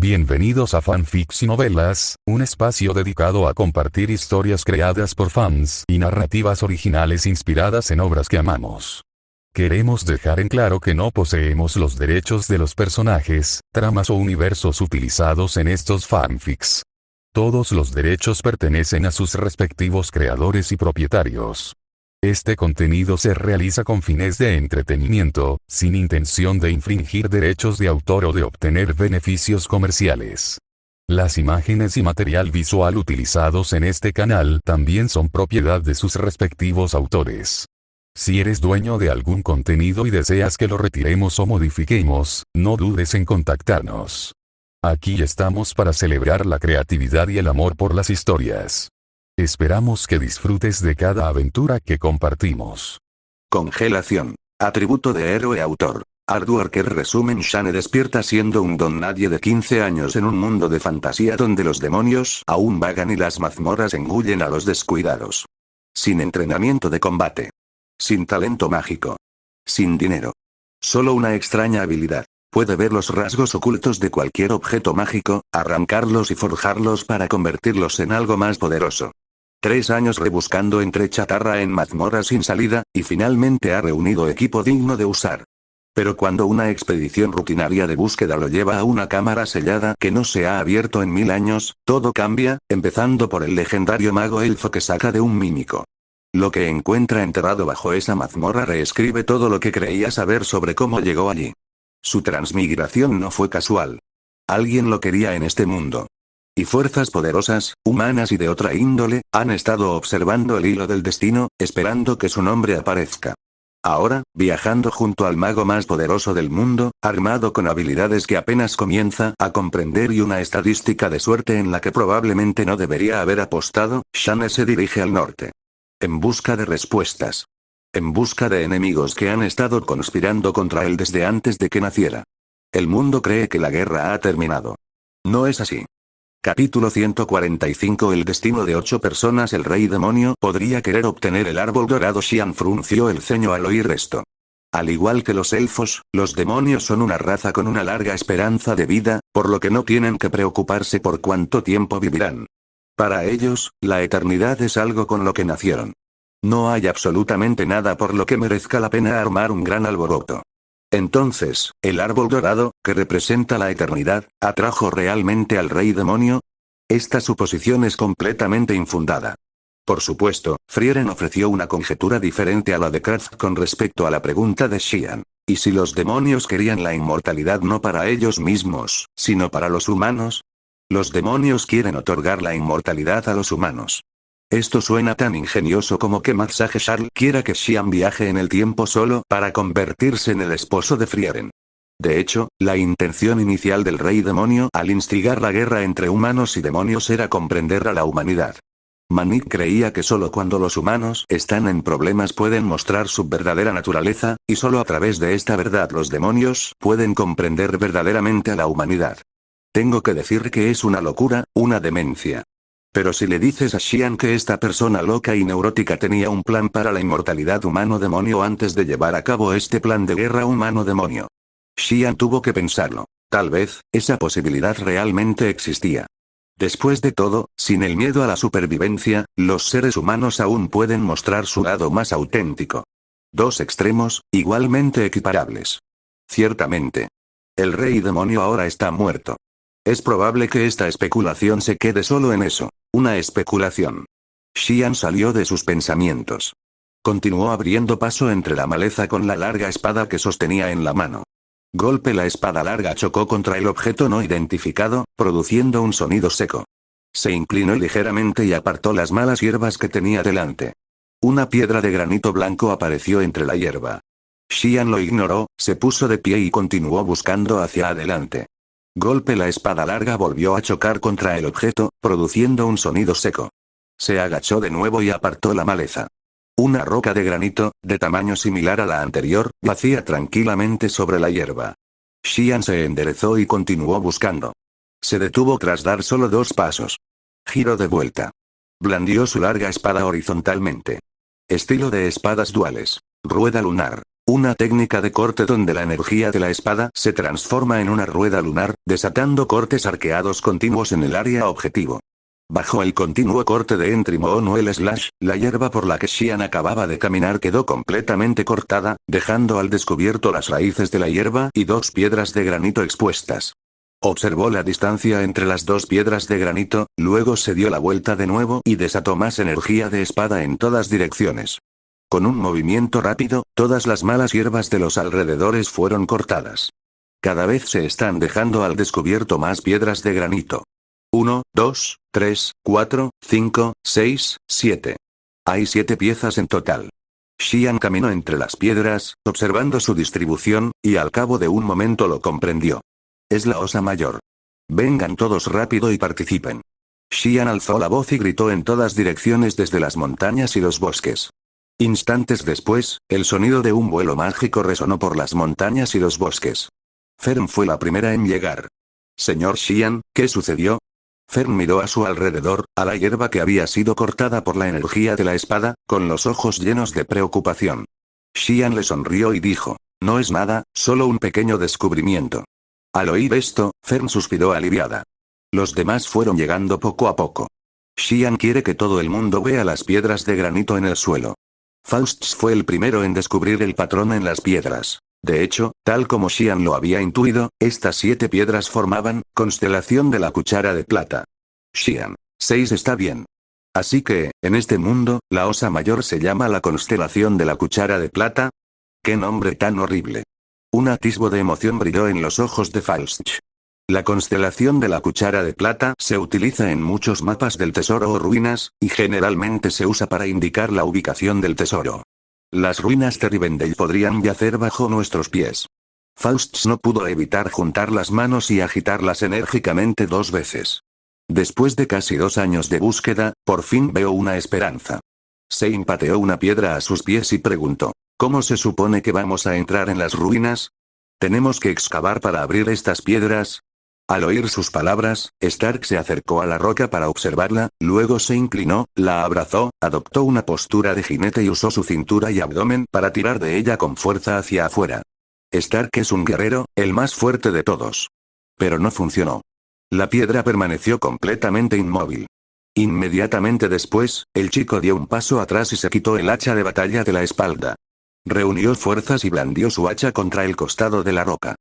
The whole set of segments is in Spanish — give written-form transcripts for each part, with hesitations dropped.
Bienvenidos a Fanfics y Novelas, un espacio dedicado a compartir historias creadas por fans y narrativas originales inspiradas en obras que amamos. Queremos dejar en claro que no poseemos los derechos de los personajes, tramas o universos utilizados en estos fanfics. Todos los derechos pertenecen a sus respectivos creadores y propietarios. Este contenido se realiza con fines de entretenimiento, sin intención de infringir derechos de autor o de obtener beneficios comerciales. Las imágenes y material visual utilizados en este canal también son propiedad de sus respectivos autores. Si eres dueño de algún contenido y deseas que lo retiremos o modifiquemos, no dudes en contactarnos. Aquí estamos para celebrar la creatividad y el amor por las historias. Esperamos que disfrutes de cada aventura que compartimos. Congelación. Atributo de héroe-autor. Hardworker resumen. Shane despierta siendo un don nadie de 15 años en un mundo de fantasía donde los demonios aún vagan y las mazmorras engullen a los descuidados. Sin entrenamiento de combate. Sin talento mágico. Sin dinero. Solo una extraña habilidad. Puede ver los rasgos ocultos de cualquier objeto mágico, arrancarlos y forjarlos para convertirlos en algo más poderoso. 3 años rebuscando entre chatarra en mazmorras sin salida, y finalmente ha reunido equipo digno de usar. Pero cuando una expedición rutinaria de búsqueda lo lleva a una cámara sellada que no se ha abierto en 1000 años, todo cambia, empezando por el legendario mago elfo que saca de un mímico. Lo que encuentra enterrado bajo esa mazmorra reescribe todo lo que creía saber sobre cómo llegó allí. Su transmigración no fue casual. Alguien lo quería en este mundo. Y fuerzas poderosas, humanas y de otra índole, han estado observando el hilo del destino, esperando que su nombre aparezca. Ahora, viajando junto al mago más poderoso del mundo, armado con habilidades que apenas comienza a comprender y una estadística de suerte en la que probablemente no debería haber apostado, Shane se dirige al norte. En busca de respuestas. En busca de enemigos que han estado conspirando contra él desde antes de que naciera. El mundo cree que la guerra ha terminado. No es así. Capítulo 145. El destino de 8 personas. El rey demonio podría querer obtener el árbol dorado. Xian frunció el ceño al oír esto. Al igual que los elfos, los demonios son una raza con una larga esperanza de vida, por lo que no tienen que preocuparse por cuánto tiempo vivirán. Para ellos, la eternidad es algo con lo que nacieron. No hay absolutamente nada por lo que merezca la pena armar un gran alboroto. Entonces, ¿el árbol dorado, que representa la eternidad, atrajo realmente al rey demonio? Esta suposición es completamente infundada. Por supuesto, Frieren ofreció una conjetura diferente a la de Kraft con respecto a la pregunta de Xian. ¿Y si los demonios querían la inmortalidad no para ellos mismos, sino para los humanos? Los demonios quieren otorgar la inmortalidad a los humanos. Esto suena tan ingenioso como que Matsage Charles quiera que Xian viaje en el tiempo solo para convertirse en el esposo de Frieren. De hecho, la intención inicial del rey demonio al instigar la guerra entre humanos y demonios era comprender a la humanidad. Manit creía que solo cuando los humanos están en problemas pueden mostrar su verdadera naturaleza, y solo a través de esta verdad los demonios pueden comprender verdaderamente a la humanidad. Tengo que decir que es una locura, una demencia. Pero si le dices a Xian que esta persona loca y neurótica tenía un plan para la inmortalidad humano-demonio antes de llevar a cabo este plan de guerra humano-demonio. Xian tuvo que pensarlo. Tal vez, esa posibilidad realmente existía. Después de todo, sin el miedo a la supervivencia, los seres humanos aún pueden mostrar su lado más auténtico. 2 extremos, igualmente equiparables. Ciertamente. El rey demonio ahora está muerto. Es probable que esta especulación se quede solo en eso, una especulación. Xian salió de sus pensamientos. Continuó abriendo paso entre la maleza con la larga espada que sostenía en la mano. Golpe. La espada larga chocó contra el objeto no identificado, produciendo un sonido seco. Se inclinó ligeramente y apartó las malas hierbas que tenía delante. Una piedra de granito blanco apareció entre la hierba. Xian lo ignoró, se puso de pie y continuó buscando hacia adelante. Golpe. La espada larga volvió a chocar contra el objeto, produciendo un sonido seco. Se agachó de nuevo y apartó la maleza. Una roca de granito, de tamaño similar a la anterior, yacía tranquilamente sobre la hierba. Xian se enderezó y continuó buscando. Se detuvo tras dar solo 2 pasos. Giró de vuelta. Blandió su larga espada horizontalmente. Estilo de espadas duales. Rueda lunar. Una técnica de corte donde la energía de la espada se transforma en una rueda lunar, desatando cortes arqueados continuos en el área objetivo. Bajo el continuo corte de Entry Moon o el Slash, la hierba por la que Xian acababa de caminar quedó completamente cortada, dejando al descubierto las raíces de la hierba y 2 piedras de granito expuestas. Observó la distancia entre las 2 piedras de granito, luego se dio la vuelta de nuevo y desató más energía de espada en todas direcciones. Con un movimiento rápido, todas las malas hierbas de los alrededores fueron cortadas. Cada vez se están dejando al descubierto más piedras de granito. 1, 2, 3, 4, 5, 6, 7. Hay 7 piezas en total. Xian caminó entre las piedras, observando su distribución, y al cabo de un momento lo comprendió. Es la osa mayor. Vengan todos rápido y participen. Xian alzó la voz y gritó en todas direcciones desde las montañas y los bosques. Instantes después, el sonido de un vuelo mágico resonó por las montañas y los bosques. Fern fue la primera en llegar. Señor Xian, ¿qué sucedió? Fern miró a su alrededor, a la hierba que había sido cortada por la energía de la espada, con los ojos llenos de preocupación. Xian le sonrió y dijo, no es nada, solo un pequeño descubrimiento. Al oír esto, Fern suspiró aliviada. Los demás fueron llegando poco a poco. Xian quiere que todo el mundo vea las piedras de granito en el suelo. Faust fue el primero en descubrir el patrón en las piedras. De hecho, tal como Xian lo había intuido, estas 7 piedras formaban, constelación de la cuchara de plata. Xian, 6 está bien. Así que, en este mundo, la osa mayor se llama la constelación de la cuchara de plata. ¡Qué nombre tan horrible! Un atisbo de emoción brilló en los ojos de Faust. La constelación de la cuchara de plata se utiliza en muchos mapas del tesoro o ruinas, y generalmente se usa para indicar la ubicación del tesoro. Las ruinas de Rivendell podrían yacer bajo nuestros pies. Faust no pudo evitar juntar las manos y agitarlas enérgicamente 2 veces. Después de casi 2 años de búsqueda, por fin veo una esperanza. Sein pateó una piedra a sus pies y preguntó, ¿cómo se supone que vamos a entrar en las ruinas? ¿Tenemos que excavar para abrir estas piedras? Al oír sus palabras, Stark se acercó a la roca para observarla, luego se inclinó, la abrazó, adoptó una postura de jinete y usó su cintura y abdomen para tirar de ella con fuerza hacia afuera. Stark es un guerrero, el más fuerte de todos. Pero no funcionó. La piedra permaneció completamente inmóvil. Inmediatamente después, el chico dio un paso atrás y se quitó el hacha de batalla de la espalda. Reunió fuerzas y blandió su hacha contra el costado de la roca.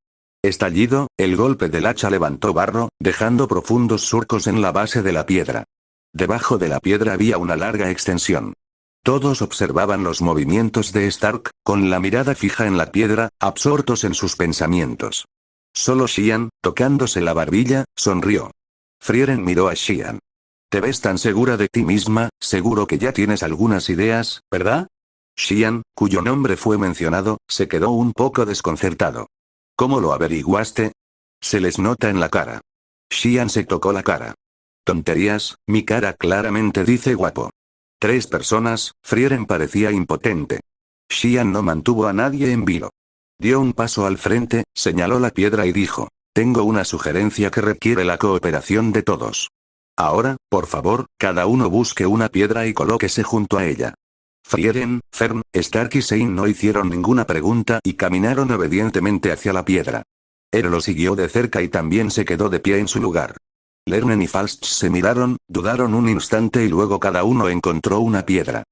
Estallido, el golpe del hacha levantó barro, dejando profundos surcos en la base de la piedra. Debajo de la piedra había una larga extensión. Todos observaban los movimientos de Stark, con la mirada fija en la piedra, absortos en sus pensamientos. Solo Xian, tocándose la barbilla, sonrió. Frieren miró a Xian. Te ves tan segura de ti misma, seguro que ya tienes algunas ideas, ¿verdad? Xian, cuyo nombre fue mencionado, se quedó un poco desconcertado. ¿Cómo lo averiguaste? Se les nota en la cara. Xian se tocó la cara. Tonterías, mi cara claramente dice guapo. 3 personas, Frieren parecía impotente. Xian no mantuvo a nadie en vilo. Dio un paso al frente, señaló la piedra y dijo, tengo una sugerencia que requiere la cooperación de todos. Ahora, por favor, cada uno busque una piedra y colóquese junto a ella. Frieren, Fern, Stark y Sein no hicieron ninguna pregunta y caminaron obedientemente hacia la piedra. Er lo siguió de cerca y también se quedó de pie en su lugar. Lernen y Faust se miraron, dudaron un instante y luego cada uno encontró una piedra.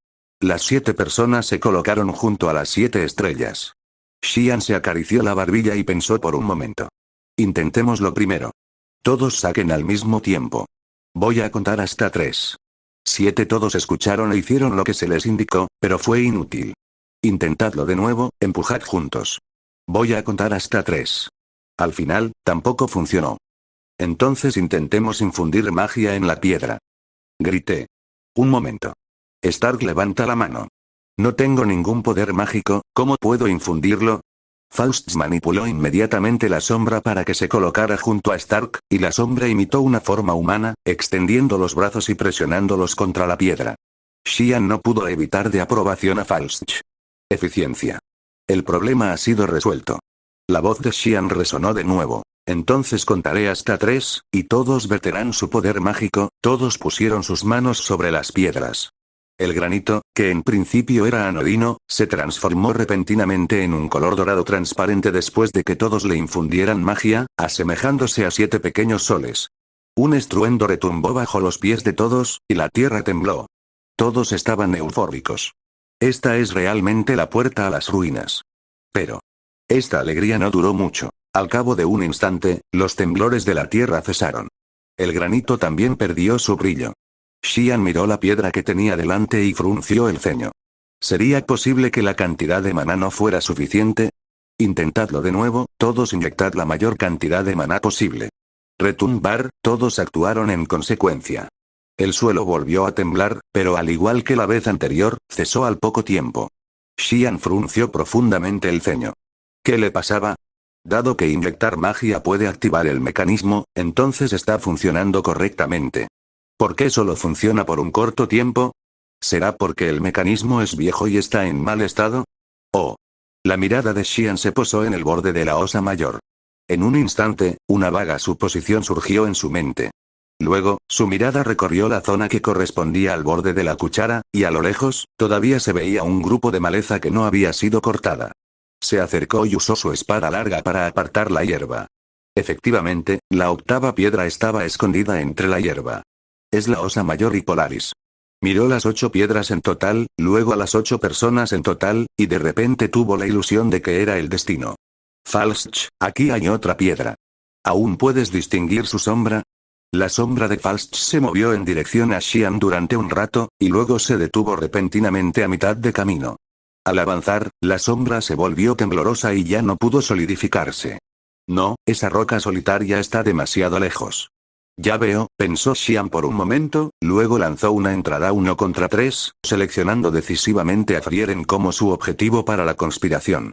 Las 7 personas se colocaron junto a las 7 estrellas. Xian se acarició la barbilla y pensó por un momento. Intentémoslo primero. Todos saquen al mismo tiempo. Voy a contar hasta 3. 7 todos escucharon e hicieron lo que se les indicó, pero fue inútil. Intentadlo de nuevo, empujad juntos. Voy a contar hasta 3. Al final, tampoco funcionó. Entonces intentemos infundir magia en la piedra. Grité. Un momento. Stark levanta la mano. No tengo ningún poder mágico, ¿cómo puedo infundirlo? Faust manipuló inmediatamente la sombra para que se colocara junto a Stark, y la sombra imitó una forma humana, extendiendo los brazos y presionándolos contra la piedra. Xian no pudo evitar de aprobación a Faust. Eficiencia. El problema ha sido resuelto. La voz de Xian resonó de nuevo. Entonces contaré hasta 3, y todos verterán su poder mágico. Todos pusieron sus manos sobre las piedras. El granito, que en principio era anodino, se transformó repentinamente en un color dorado transparente después de que todos le infundieran magia, asemejándose a 7 pequeños soles. Un estruendo retumbó bajo los pies de todos, y la tierra tembló. Todos estaban eufóricos. Esta es realmente la puerta a las ruinas. Pero esta alegría no duró mucho. Al cabo de un instante, los temblores de la tierra cesaron. El granito también perdió su brillo. Xian miró la piedra que tenía delante y frunció el ceño. ¿Sería posible que la cantidad de maná no fuera suficiente? Intentadlo de nuevo, todos inyectad la mayor cantidad de maná posible. Retumbar, todos actuaron en consecuencia. El suelo volvió a temblar, pero al igual que la vez anterior, cesó al poco tiempo. Xian frunció profundamente el ceño. ¿Qué le pasaba? Dado que inyectar magia puede activar el mecanismo, entonces está funcionando correctamente. ¿Por qué solo funciona por un corto tiempo? ¿Será porque el mecanismo es viejo y está en mal estado? Oh. La mirada de Xian se posó en el borde de la osa mayor. En un instante, una vaga suposición surgió en su mente. Luego, su mirada recorrió la zona que correspondía al borde de la cuchara, y a lo lejos, todavía se veía un grupo de maleza que no había sido cortada. Se acercó y usó su espada larga para apartar la hierba. Efectivamente, la octava piedra estaba escondida entre la hierba. Es la osa mayor y Polaris. Miró las 8 piedras en total, luego a las 8 personas en total, y de repente tuvo la ilusión de que era el destino. Falsch, aquí hay otra piedra. ¿Aún puedes distinguir su sombra? La sombra de Falsch se movió en dirección a Xian durante un rato, y luego se detuvo repentinamente a mitad de camino. Al avanzar, la sombra se volvió temblorosa y ya no pudo solidificarse. No, esa roca solitaria está demasiado lejos. Ya veo, pensó Xian por un momento, luego lanzó una entrada 1 contra 3, seleccionando decisivamente a Frieren como su objetivo para la conspiración.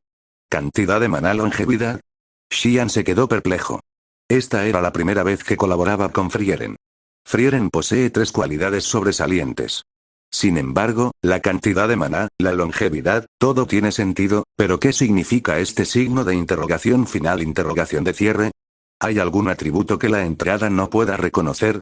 ¿Cantidad de maná longevidad? Xian se quedó perplejo. Esta era la primera vez que colaboraba con Frieren. Frieren posee 3 cualidades sobresalientes. Sin embargo, la cantidad de maná, la longevidad, todo tiene sentido, pero ¿qué significa este signo de interrogación final interrogación de cierre? ¿Hay algún atributo que la entrada no pueda reconocer?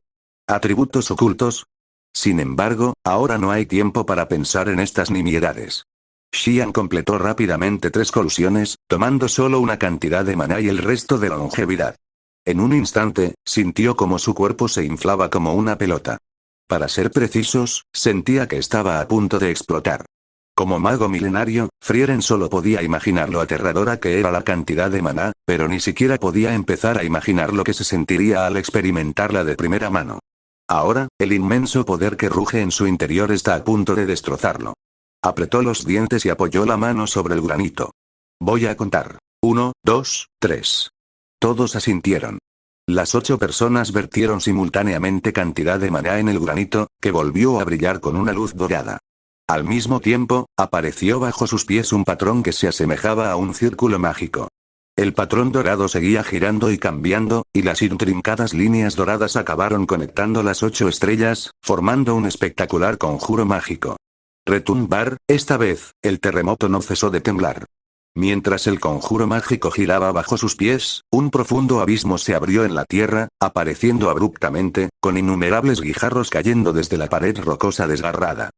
¿Atributos ocultos? Sin embargo, ahora no hay tiempo para pensar en estas nimiedades. Xian completó rápidamente 3 colusiones, tomando solo una cantidad de maná y el resto de longevidad. En un instante, sintió como su cuerpo se inflaba como una pelota. Para ser precisos, sentía que estaba a punto de explotar. Como mago milenario, Frieren solo podía imaginar lo aterradora que era la cantidad de maná, pero ni siquiera podía empezar a imaginar lo que se sentiría al experimentarla de primera mano. Ahora, el inmenso poder que ruge en su interior está a punto de destrozarlo. Apretó los dientes y apoyó la mano sobre el granito. Voy a contar. 1, 2, 3. Todos asintieron. Las 8 personas vertieron simultáneamente cantidad de maná en el granito, que volvió a brillar con una luz dorada. Al mismo tiempo, apareció bajo sus pies un patrón que se asemejaba a un círculo mágico. El patrón dorado seguía girando y cambiando, y las intrincadas líneas doradas acabaron conectando las 8 estrellas, formando un espectacular conjuro mágico. Retumbar, esta vez, el terremoto no cesó de temblar. Mientras el conjuro mágico giraba bajo sus pies, un profundo abismo se abrió en la tierra, apareciendo abruptamente, con innumerables guijarros cayendo desde la pared rocosa desgarrada.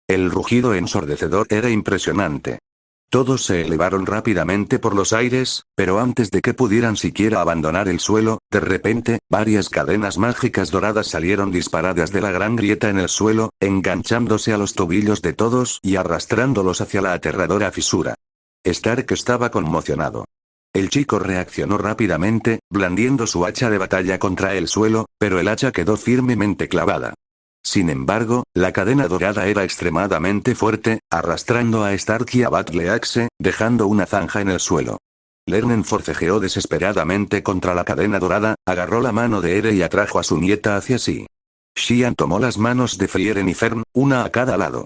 El rugido ensordecedor era impresionante. Todos se elevaron rápidamente por los aires, pero antes de que pudieran siquiera abandonar el suelo, de repente, varias cadenas mágicas doradas salieron disparadas de la gran grieta en el suelo, enganchándose a los tobillos de todos y arrastrándolos hacia la aterradora fisura. Stark estaba conmocionado. El chico reaccionó rápidamente, blandiendo su hacha de batalla contra el suelo, pero el hacha quedó firmemente clavada. Sin embargo, la cadena dorada era extremadamente fuerte, arrastrando a Stark y a Battleaxe, dejando una zanja en el suelo. Lernen forcejeó desesperadamente contra la cadena dorada, agarró la mano de Ere y atrajo a su nieta hacia sí. Xian tomó las manos de Frieren y Fern, una a cada lado.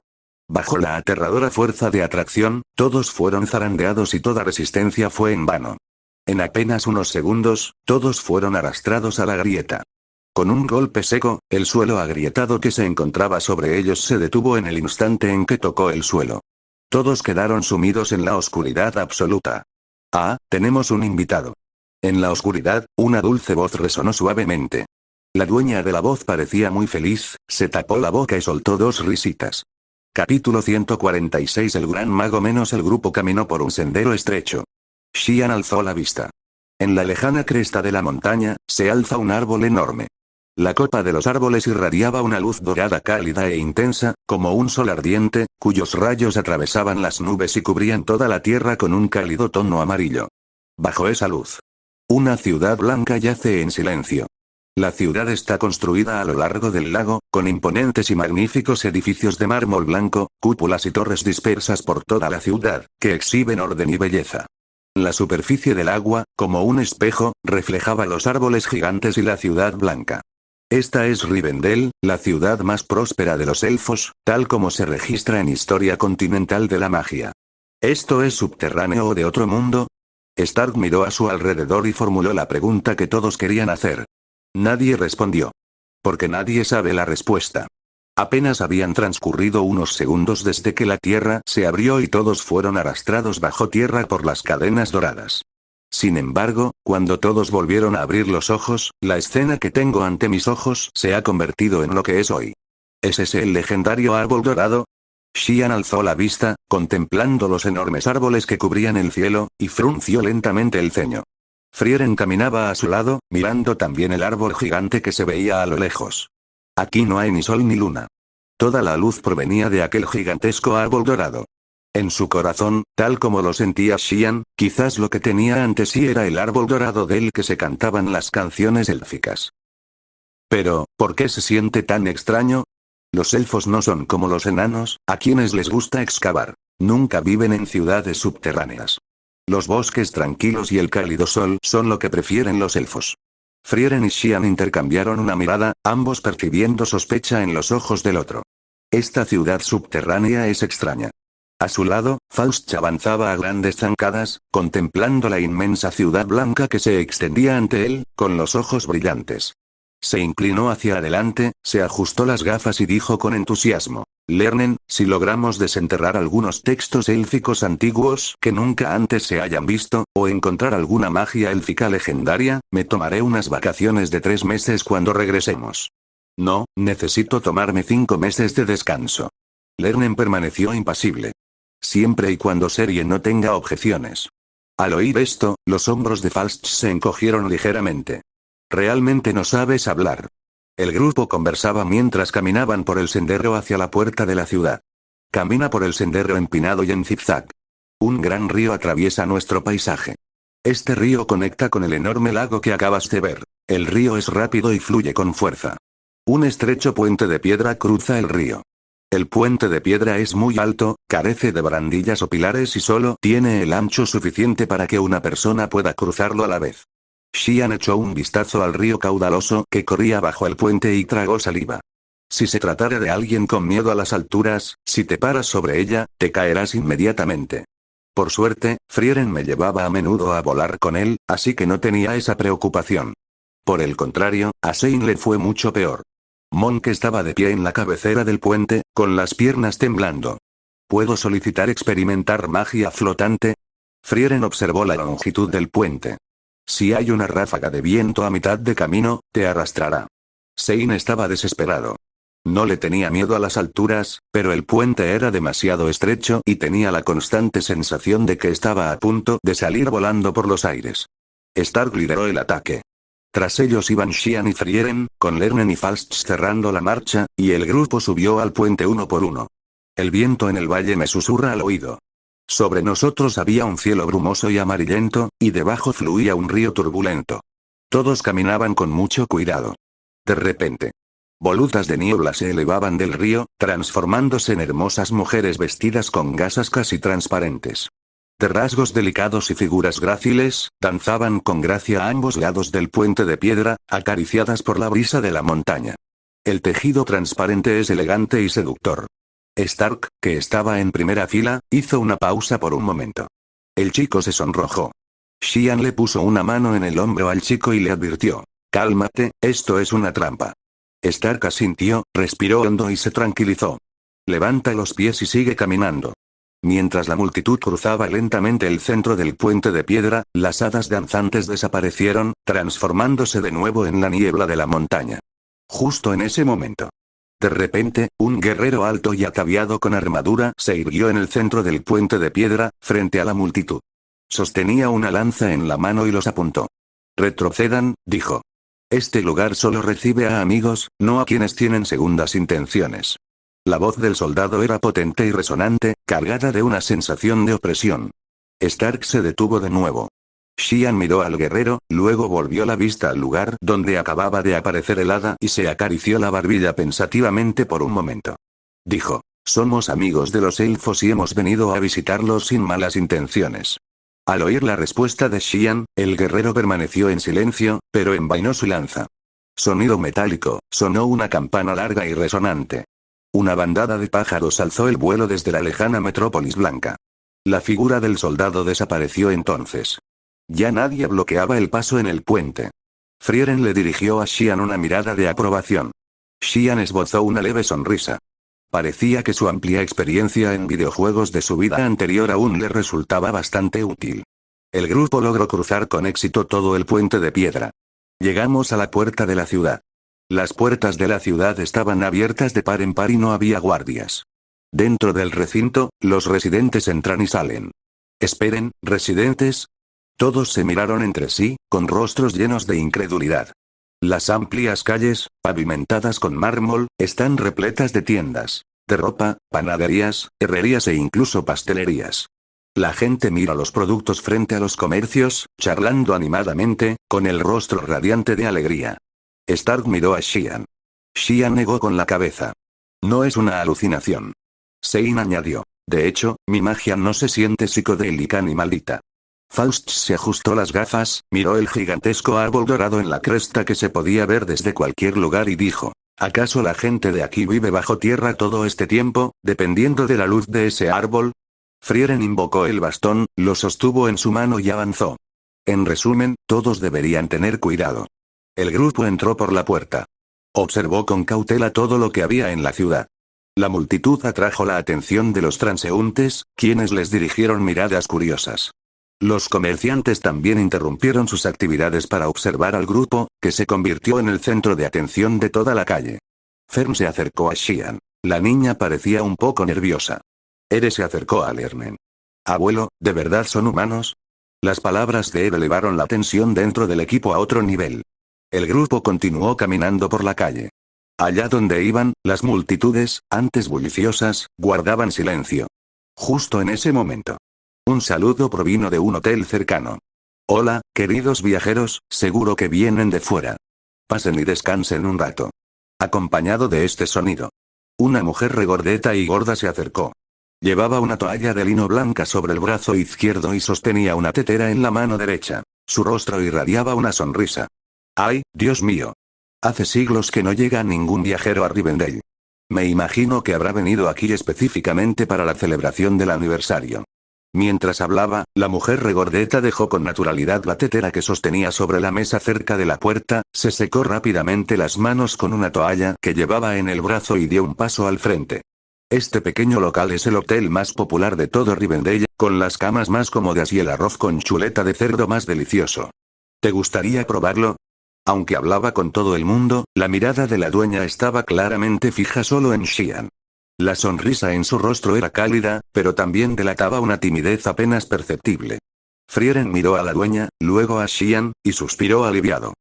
Bajo la aterradora fuerza de atracción, todos fueron zarandeados y toda resistencia fue en vano. En apenas unos segundos, todos fueron arrastrados a la grieta. Con un golpe seco, el suelo agrietado que se encontraba sobre ellos se detuvo en el instante en que tocó el suelo. Todos quedaron sumidos en la oscuridad absoluta. Ah, tenemos un invitado. En la oscuridad, una dulce voz resonó suavemente. La dueña de la voz parecía muy feliz, se tapó la boca y soltó 2 risitas. Capítulo 146. El gran mago menos el grupo caminó por un sendero estrecho. Xian alzó la vista. En la lejana cresta de la montaña, se alza un árbol enorme. La copa de los árboles irradiaba una luz dorada cálida e intensa, como un sol ardiente, cuyos rayos atravesaban las nubes y cubrían toda la tierra con un cálido tono amarillo. Bajo esa luz, una ciudad blanca yace en silencio. La ciudad está construida a lo largo del lago, con imponentes y magníficos edificios de mármol blanco, cúpulas y torres dispersas por toda la ciudad, que exhiben orden y belleza. La superficie del agua, como un espejo, reflejaba los árboles gigantes y la ciudad blanca. Esta es Rivendell, la ciudad más próspera de los elfos, tal como se registra en Historia Continental de la Magia. ¿Esto es subterráneo o de otro mundo? Stark miró a su alrededor y formuló la pregunta que todos querían hacer. Nadie respondió. Porque nadie sabe la respuesta. Apenas habían transcurrido unos segundos desde que la tierra se abrió y todos fueron arrastrados bajo tierra por las cadenas doradas. Sin embargo, cuando todos volvieron a abrir los ojos, la escena que tengo ante mis ojos se ha convertido en lo que es hoy. ¿Es ese el legendario árbol dorado? Xian alzó la vista, contemplando los enormes árboles que cubrían el cielo, y frunció lentamente el ceño. Frieren caminaba a su lado, mirando también el árbol gigante que se veía a lo lejos. Aquí no hay ni sol ni luna. Toda la luz provenía de aquel gigantesco árbol dorado. En su corazón, tal como lo sentía Xian, quizás lo que tenía ante sí era el árbol dorado del que se cantaban las canciones élficas. Pero, ¿por qué se siente tan extraño? Los elfos no son como los enanos, a quienes les gusta excavar. Nunca viven en ciudades subterráneas. Los bosques tranquilos y el cálido sol son lo que prefieren los elfos. Frieren y Xian intercambiaron una mirada, ambos percibiendo sospecha en los ojos del otro. Esta ciudad subterránea es extraña. A su lado, Faust avanzaba a grandes zancadas, contemplando la inmensa ciudad blanca que se extendía ante él, con los ojos brillantes. Se inclinó hacia adelante, se ajustó las gafas y dijo con entusiasmo: Lernen, si logramos desenterrar algunos textos élficos antiguos que nunca antes se hayan visto, o encontrar alguna magia élfica legendaria, me tomaré unas vacaciones de 3 meses cuando regresemos. No, necesito tomarme 5 meses de descanso. Lernen permaneció impasible. Siempre y cuando Serie no tenga objeciones. Al oír esto, los hombros de Faust se encogieron ligeramente. Realmente no sabes hablar. El grupo conversaba mientras caminaban por el sendero hacia la puerta de la ciudad. Camina por el sendero empinado y en zigzag. Un gran río atraviesa nuestro paisaje. Este río conecta con el enorme lago que acabas de ver. El río es rápido y fluye con fuerza. Un estrecho puente de piedra cruza el río. El puente de piedra es muy alto, carece de barandillas o pilares y solo tiene el ancho suficiente para que una persona pueda cruzarlo a la vez. Xian echó un vistazo al río caudaloso que corría bajo el puente y tragó saliva. Si se tratara de alguien con miedo a las alturas, si te paras sobre ella, te caerás inmediatamente. Por suerte, Frieren me llevaba a menudo a volar con él, así que no tenía esa preocupación. Por el contrario, a Sein le fue mucho peor. Monk estaba de pie en la cabecera del puente, con las piernas temblando. ¿Puedo solicitar experimentar magia flotante? Frieren observó la longitud del puente. Si hay una ráfaga de viento a mitad de camino, te arrastrará. Sein estaba desesperado. No le tenía miedo a las alturas, pero el puente era demasiado estrecho y tenía la constante sensación de que estaba a punto de salir volando por los aires. Stark lideró el ataque. Tras ellos iban Xian y Frieren, con Lernen y Faust cerrando la marcha, y el grupo subió al puente uno por uno. El viento en el valle me susurra al oído. Sobre nosotros había un cielo brumoso y amarillento, y debajo fluía un río turbulento. Todos caminaban con mucho cuidado. De repente, volutas de niebla se elevaban del río, transformándose en hermosas mujeres vestidas con gasas casi transparentes. De rasgos delicados y figuras gráciles, danzaban con gracia a ambos lados del puente de piedra, acariciadas por la brisa de la montaña. El tejido transparente es elegante y seductor. Stark, que estaba en primera fila, hizo una pausa por un momento. El chico se sonrojó. Xian le puso una mano en el hombro al chico y le advirtió: «Cálmate, esto es una trampa». Stark asintió, respiró hondo y se tranquilizó. «Levanta los pies y sigue caminando». Mientras la multitud cruzaba lentamente el centro del puente de piedra, las hadas danzantes desaparecieron, transformándose de nuevo en la niebla de la montaña. Justo en ese momento, De repente, un guerrero alto y ataviado con armadura se irguió en el centro del puente de piedra, frente a la multitud. Sostenía una lanza en la mano y los apuntó. Retrocedan, dijo. Este lugar solo recibe a amigos, no a quienes tienen segundas intenciones. La voz del soldado era potente y resonante, cargada de una sensación de opresión. Stark se detuvo de nuevo. Xian miró al guerrero, luego volvió la vista al lugar donde acababa de aparecer el hada y se acarició la barbilla pensativamente por un momento. Dijo, somos amigos de los elfos y hemos venido a visitarlos sin malas intenciones. Al oír la respuesta de Xian, el guerrero permaneció en silencio, pero envainó su lanza. Sonido metálico, sonó una campana larga y resonante. Una bandada de pájaros alzó el vuelo desde la lejana metrópolis blanca. La figura del soldado desapareció entonces. Ya nadie bloqueaba el paso en el puente. Frieren le dirigió a Xian una mirada de aprobación. Xian esbozó una leve sonrisa. Parecía que su amplia experiencia en videojuegos de su vida anterior aún le resultaba bastante útil. El grupo logró cruzar con éxito todo el puente de piedra. Llegamos a la puerta de la ciudad. Las puertas de la ciudad estaban abiertas de par en par y no había guardias. Dentro del recinto, los residentes entran y salen. Esperen, residentes. Todos se miraron entre sí, con rostros llenos de incredulidad. Las amplias calles, pavimentadas con mármol, están repletas de tiendas, de ropa, panaderías, herrerías e incluso pastelerías. La gente mira los productos frente a los comercios, charlando animadamente, con el rostro radiante de alegría. Stark miró a Xian. Xian negó con la cabeza. No es una alucinación. Sein añadió. De hecho, mi magia no se siente psicodélica ni maldita. Faust se ajustó las gafas, miró el gigantesco árbol dorado en la cresta que se podía ver desde cualquier lugar y dijo, ¿acaso la gente de aquí vive bajo tierra todo este tiempo, dependiendo de la luz de ese árbol? Frieren invocó el bastón, lo sostuvo en su mano y avanzó. En resumen, todos deberían tener cuidado. El grupo entró por la puerta. Observó con cautela todo lo que había en la ciudad. La multitud atrajo la atención de los transeúntes, quienes les dirigieron miradas curiosas. Los comerciantes también interrumpieron sus actividades para observar al grupo, que se convirtió en el centro de atención de toda la calle. Fern se acercó a Xian. La niña parecía un poco nerviosa. Ere se acercó a Lernen. Abuelo, ¿de verdad son humanos? Las palabras de Ere elevaron la tensión dentro del equipo a otro nivel. El grupo continuó caminando por la calle. Allá donde iban, las multitudes, antes bulliciosas, guardaban silencio. Justo en ese momento. Un saludo provino de un hotel cercano. Hola, queridos viajeros, seguro que vienen de fuera. Pasen y descansen un rato. Acompañado de este sonido. Una mujer regordeta y gorda se acercó. Llevaba una toalla de lino blanca sobre el brazo izquierdo y sostenía una tetera en la mano derecha. Su rostro irradiaba una sonrisa. ¡Ay, Dios mío! Hace siglos que no llega ningún viajero a Rivendell. Me imagino que habrá venido aquí específicamente para la celebración del aniversario. Mientras hablaba, la mujer regordeta dejó con naturalidad la tetera que sostenía sobre la mesa cerca de la puerta, se secó rápidamente las manos con una toalla que llevaba en el brazo y dio un paso al frente. Este pequeño local es el hotel más popular de todo Rivendell, con las camas más cómodas y el arroz con chuleta de cerdo más delicioso. ¿Te gustaría probarlo? Aunque hablaba con todo el mundo, la mirada de la dueña estaba claramente fija solo en Xian. La sonrisa en su rostro era cálida, pero también delataba una timidez apenas perceptible. Frieren miró a la dueña, luego a Xian, y suspiró aliviado.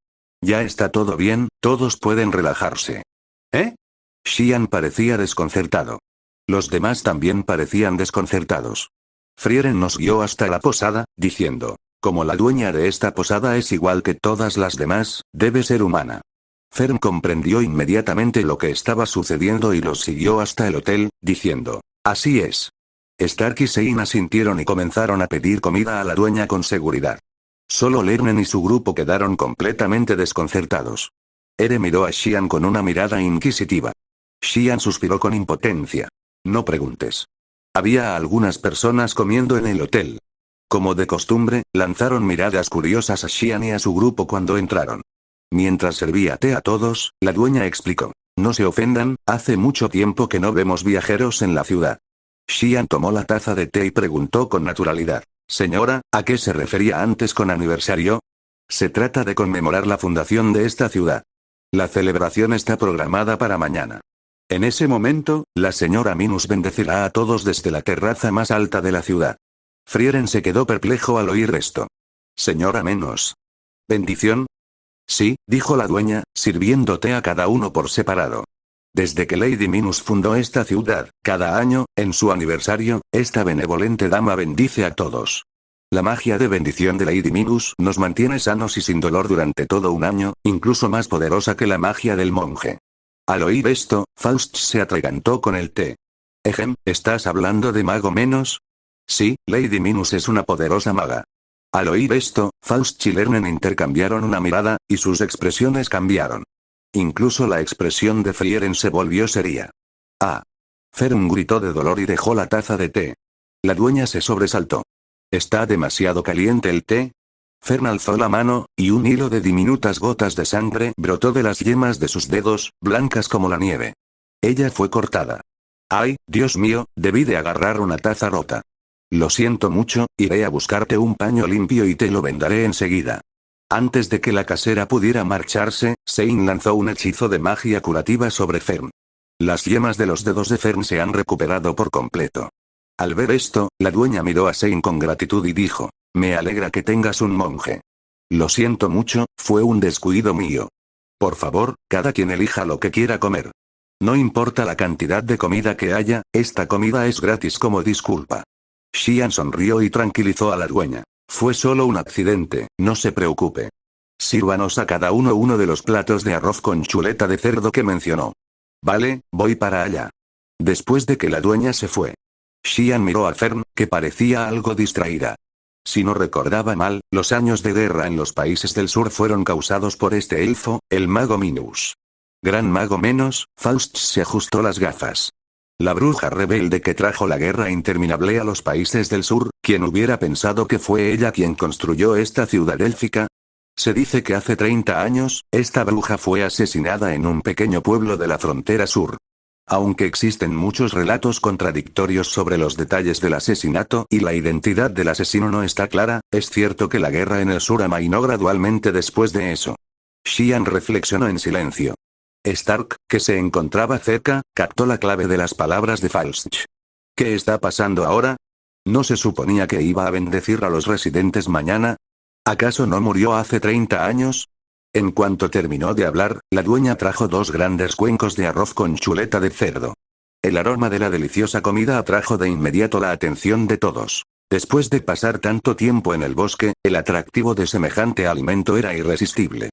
Ya está todo bien, todos pueden relajarse. ¿Eh? Xian parecía desconcertado. Los demás también parecían desconcertados. Frieren nos guió hasta la posada, diciendo, como la dueña de esta posada es igual que todas las demás, debe ser humana. Fern comprendió inmediatamente lo que estaba sucediendo y los siguió hasta el hotel, diciendo, así es. Stark y Sein asintieron y comenzaron a pedir comida a la dueña con seguridad. Solo Lernen y su grupo quedaron completamente desconcertados. Ere miró a Xian con una mirada inquisitiva. Xian suspiró con impotencia. No preguntes. Había algunas personas comiendo en el hotel. Como de costumbre, lanzaron miradas curiosas a Xian y a su grupo cuando entraron. Mientras servía té a todos, la dueña explicó. No se ofendan, hace mucho tiempo que no vemos viajeros en la ciudad. Xian tomó la taza de té y preguntó con naturalidad. Señora, ¿a qué se refería antes con aniversario? Se trata de conmemorar la fundación de esta ciudad. La celebración está programada para mañana. En ese momento, la señora Minus bendecirá a todos desde la terraza más alta de la ciudad. Frieren se quedó perplejo al oír esto. Señora Menos. ¿Bendición? Sí, dijo la dueña, sirviéndote a cada uno por separado. Desde que Lady Minus fundó esta ciudad, cada año, en su aniversario, esta benevolente dama bendice a todos. La magia de bendición de Lady Minus nos mantiene sanos y sin dolor durante todo un año, incluso más poderosa que la magia del monje. Al oír esto, Faust se atragantó con el té. ¿Estás hablando de Mago Menos? Sí, Lady Minus es una poderosa maga. Al oír esto, Faust y Lernen intercambiaron una mirada, y sus expresiones cambiaron. Incluso la expresión de Frieren se volvió seria. ¡Ah! Fern gritó de dolor y dejó la taza de té. La dueña se sobresaltó. ¿Está demasiado caliente el té? Fern alzó la mano, y un hilo de diminutas gotas de sangre brotó de las yemas de sus dedos, blancas como la nieve. Ella fue cortada. ¡Ay, Dios mío! Debí de agarrar una taza rota. Lo siento mucho, iré a buscarte un paño limpio y te lo vendaré enseguida. Antes de que la casera pudiera marcharse, Sein lanzó un hechizo de magia curativa sobre Fern. Las yemas de los dedos de Fern se han recuperado por completo. Al ver esto, la dueña miró a Sein con gratitud y dijo, me alegra que tengas un monje. Lo siento mucho, fue un descuido mío. Por favor, cada quien elija lo que quiera comer. No importa la cantidad de comida que haya, esta comida es gratis como disculpa. Xian sonrió y tranquilizó a la dueña. Fue solo un accidente, no se preocupe. Sírvanos a cada uno de los platos de arroz con chuleta de cerdo que mencionó. Vale, voy para allá. Después de que la dueña se fue, Xian miró a Fern, que parecía algo distraída. Si no recordaba mal, los años de guerra en los países del sur fueron causados por este elfo, el Mago Minus. Gran Mago Menos, Faust se ajustó las gafas. La bruja rebelde que trajo la guerra interminable a los países del sur, ¿quién hubiera pensado que fue ella quien construyó esta ciudad élfica? Se dice que hace 30 años, esta bruja fue asesinada en un pequeño pueblo de la frontera sur. Aunque existen muchos relatos contradictorios sobre los detalles del asesinato y la identidad del asesino no está clara, es cierto que la guerra en el sur amainó gradualmente después de eso. Xian reflexionó en silencio. Stark, que se encontraba cerca, captó la clave de las palabras de Faust. ¿Qué está pasando ahora? ¿No se suponía que iba a bendecir a los residentes mañana? ¿Acaso no murió hace 30 años? En cuanto terminó de hablar, la dueña trajo 2 grandes cuencos de arroz con chuleta de cerdo. El aroma de la deliciosa comida atrajo de inmediato la atención de todos. Después de pasar tanto tiempo en el bosque, el atractivo de semejante alimento era irresistible.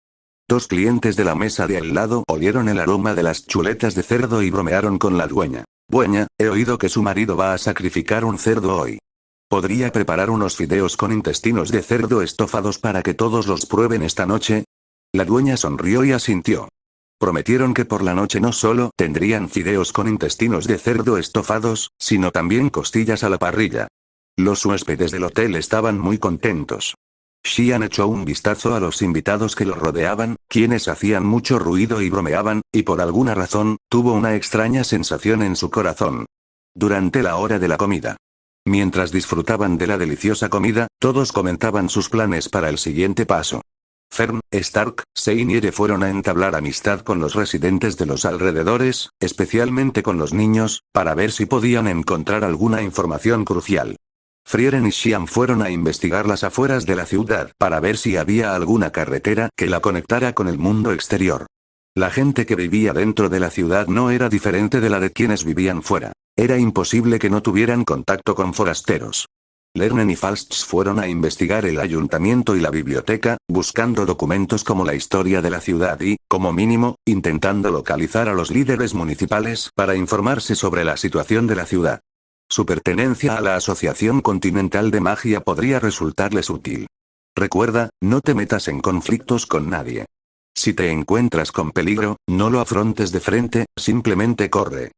2 clientes de la mesa de al lado olieron el aroma de las chuletas de cerdo y bromearon con la dueña. Dueña, he oído que su marido va a sacrificar un cerdo hoy. ¿Podría preparar unos fideos con intestinos de cerdo estofados para que todos los prueben esta noche? La dueña sonrió y asintió. Prometieron que por la noche no solo tendrían fideos con intestinos de cerdo estofados, sino también costillas a la parrilla. Los huéspedes del hotel estaban muy contentos. Xian echó un vistazo a los invitados que lo rodeaban, quienes hacían mucho ruido y bromeaban, y por alguna razón, tuvo una extraña sensación en su corazón. Durante la hora de la comida. Mientras disfrutaban de la deliciosa comida, todos comentaban sus planes para el siguiente paso. Fern, Stark, Sein y Ere fueron a entablar amistad con los residentes de los alrededores, especialmente con los niños, para ver si podían encontrar alguna información crucial. Frieren y Xian fueron a investigar las afueras de la ciudad para ver si había alguna carretera que la conectara con el mundo exterior. La gente que vivía dentro de la ciudad no era diferente de la de quienes vivían fuera. Era imposible que no tuvieran contacto con forasteros. Lernen y Faust fueron a investigar el ayuntamiento y la biblioteca, buscando documentos como la historia de la ciudad y, como mínimo, intentando localizar a los líderes municipales para informarse sobre la situación de la ciudad. Su pertenencia a la Asociación Continental de Magia podría resultarles útil. Recuerda, no te metas en conflictos con nadie. Si te encuentras con peligro, no lo afrontes de frente, simplemente corre.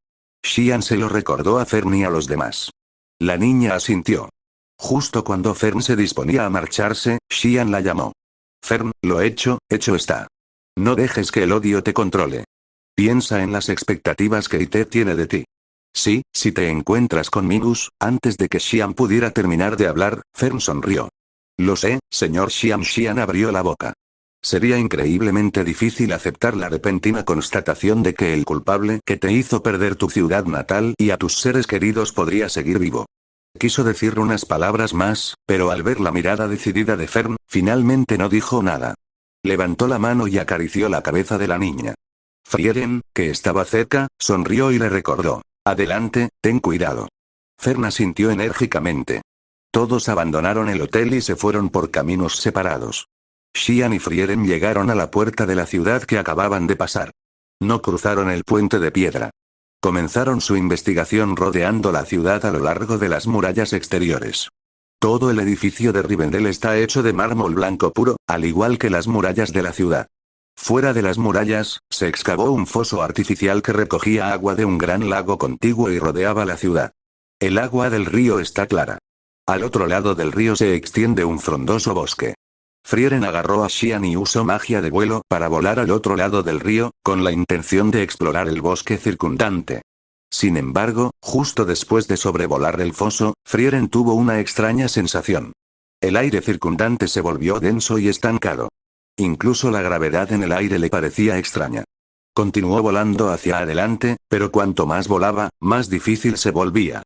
Xian se lo recordó a Fern y a los demás. La niña asintió. Justo cuando Fern se disponía a marcharse, Xian la llamó. Fern, lo hecho está. No dejes que el odio te controle. Piensa en las expectativas que Ite tiene de ti. Sí, si te encuentras con Minus, antes de que Xian pudiera terminar de hablar, Fern sonrió. Lo sé, señor Xian. Xian abrió la boca. Sería increíblemente difícil aceptar la repentina constatación de que el culpable que te hizo perder tu ciudad natal y a tus seres queridos podría seguir vivo. Quiso decir unas palabras más, pero al ver la mirada decidida de Fern, finalmente no dijo nada. Levantó la mano y acarició la cabeza de la niña. Frieren, que estaba cerca, sonrió y le recordó. Adelante, ten cuidado. Fern asintió enérgicamente. Todos abandonaron el hotel y se fueron por caminos separados. Xian y Frieren llegaron a la puerta de la ciudad que acababan de pasar. No cruzaron el puente de piedra. Comenzaron su investigación rodeando la ciudad a lo largo de las murallas exteriores. Todo el edificio de Rivendell está hecho de mármol blanco puro, al igual que las murallas de la ciudad. Fuera de las murallas, se excavó un foso artificial que recogía agua de un gran lago contiguo y rodeaba la ciudad. El agua del río está clara. Al otro lado del río se extiende un frondoso bosque. Frieren agarró a Xian y usó magia de vuelo para volar al otro lado del río, con la intención de explorar el bosque circundante. Sin embargo, justo después de sobrevolar el foso, Frieren tuvo una extraña sensación. El aire circundante se volvió denso y estancado. Incluso la gravedad en el aire le parecía extraña. Continuó volando hacia adelante, pero cuanto más volaba, más difícil se volvía.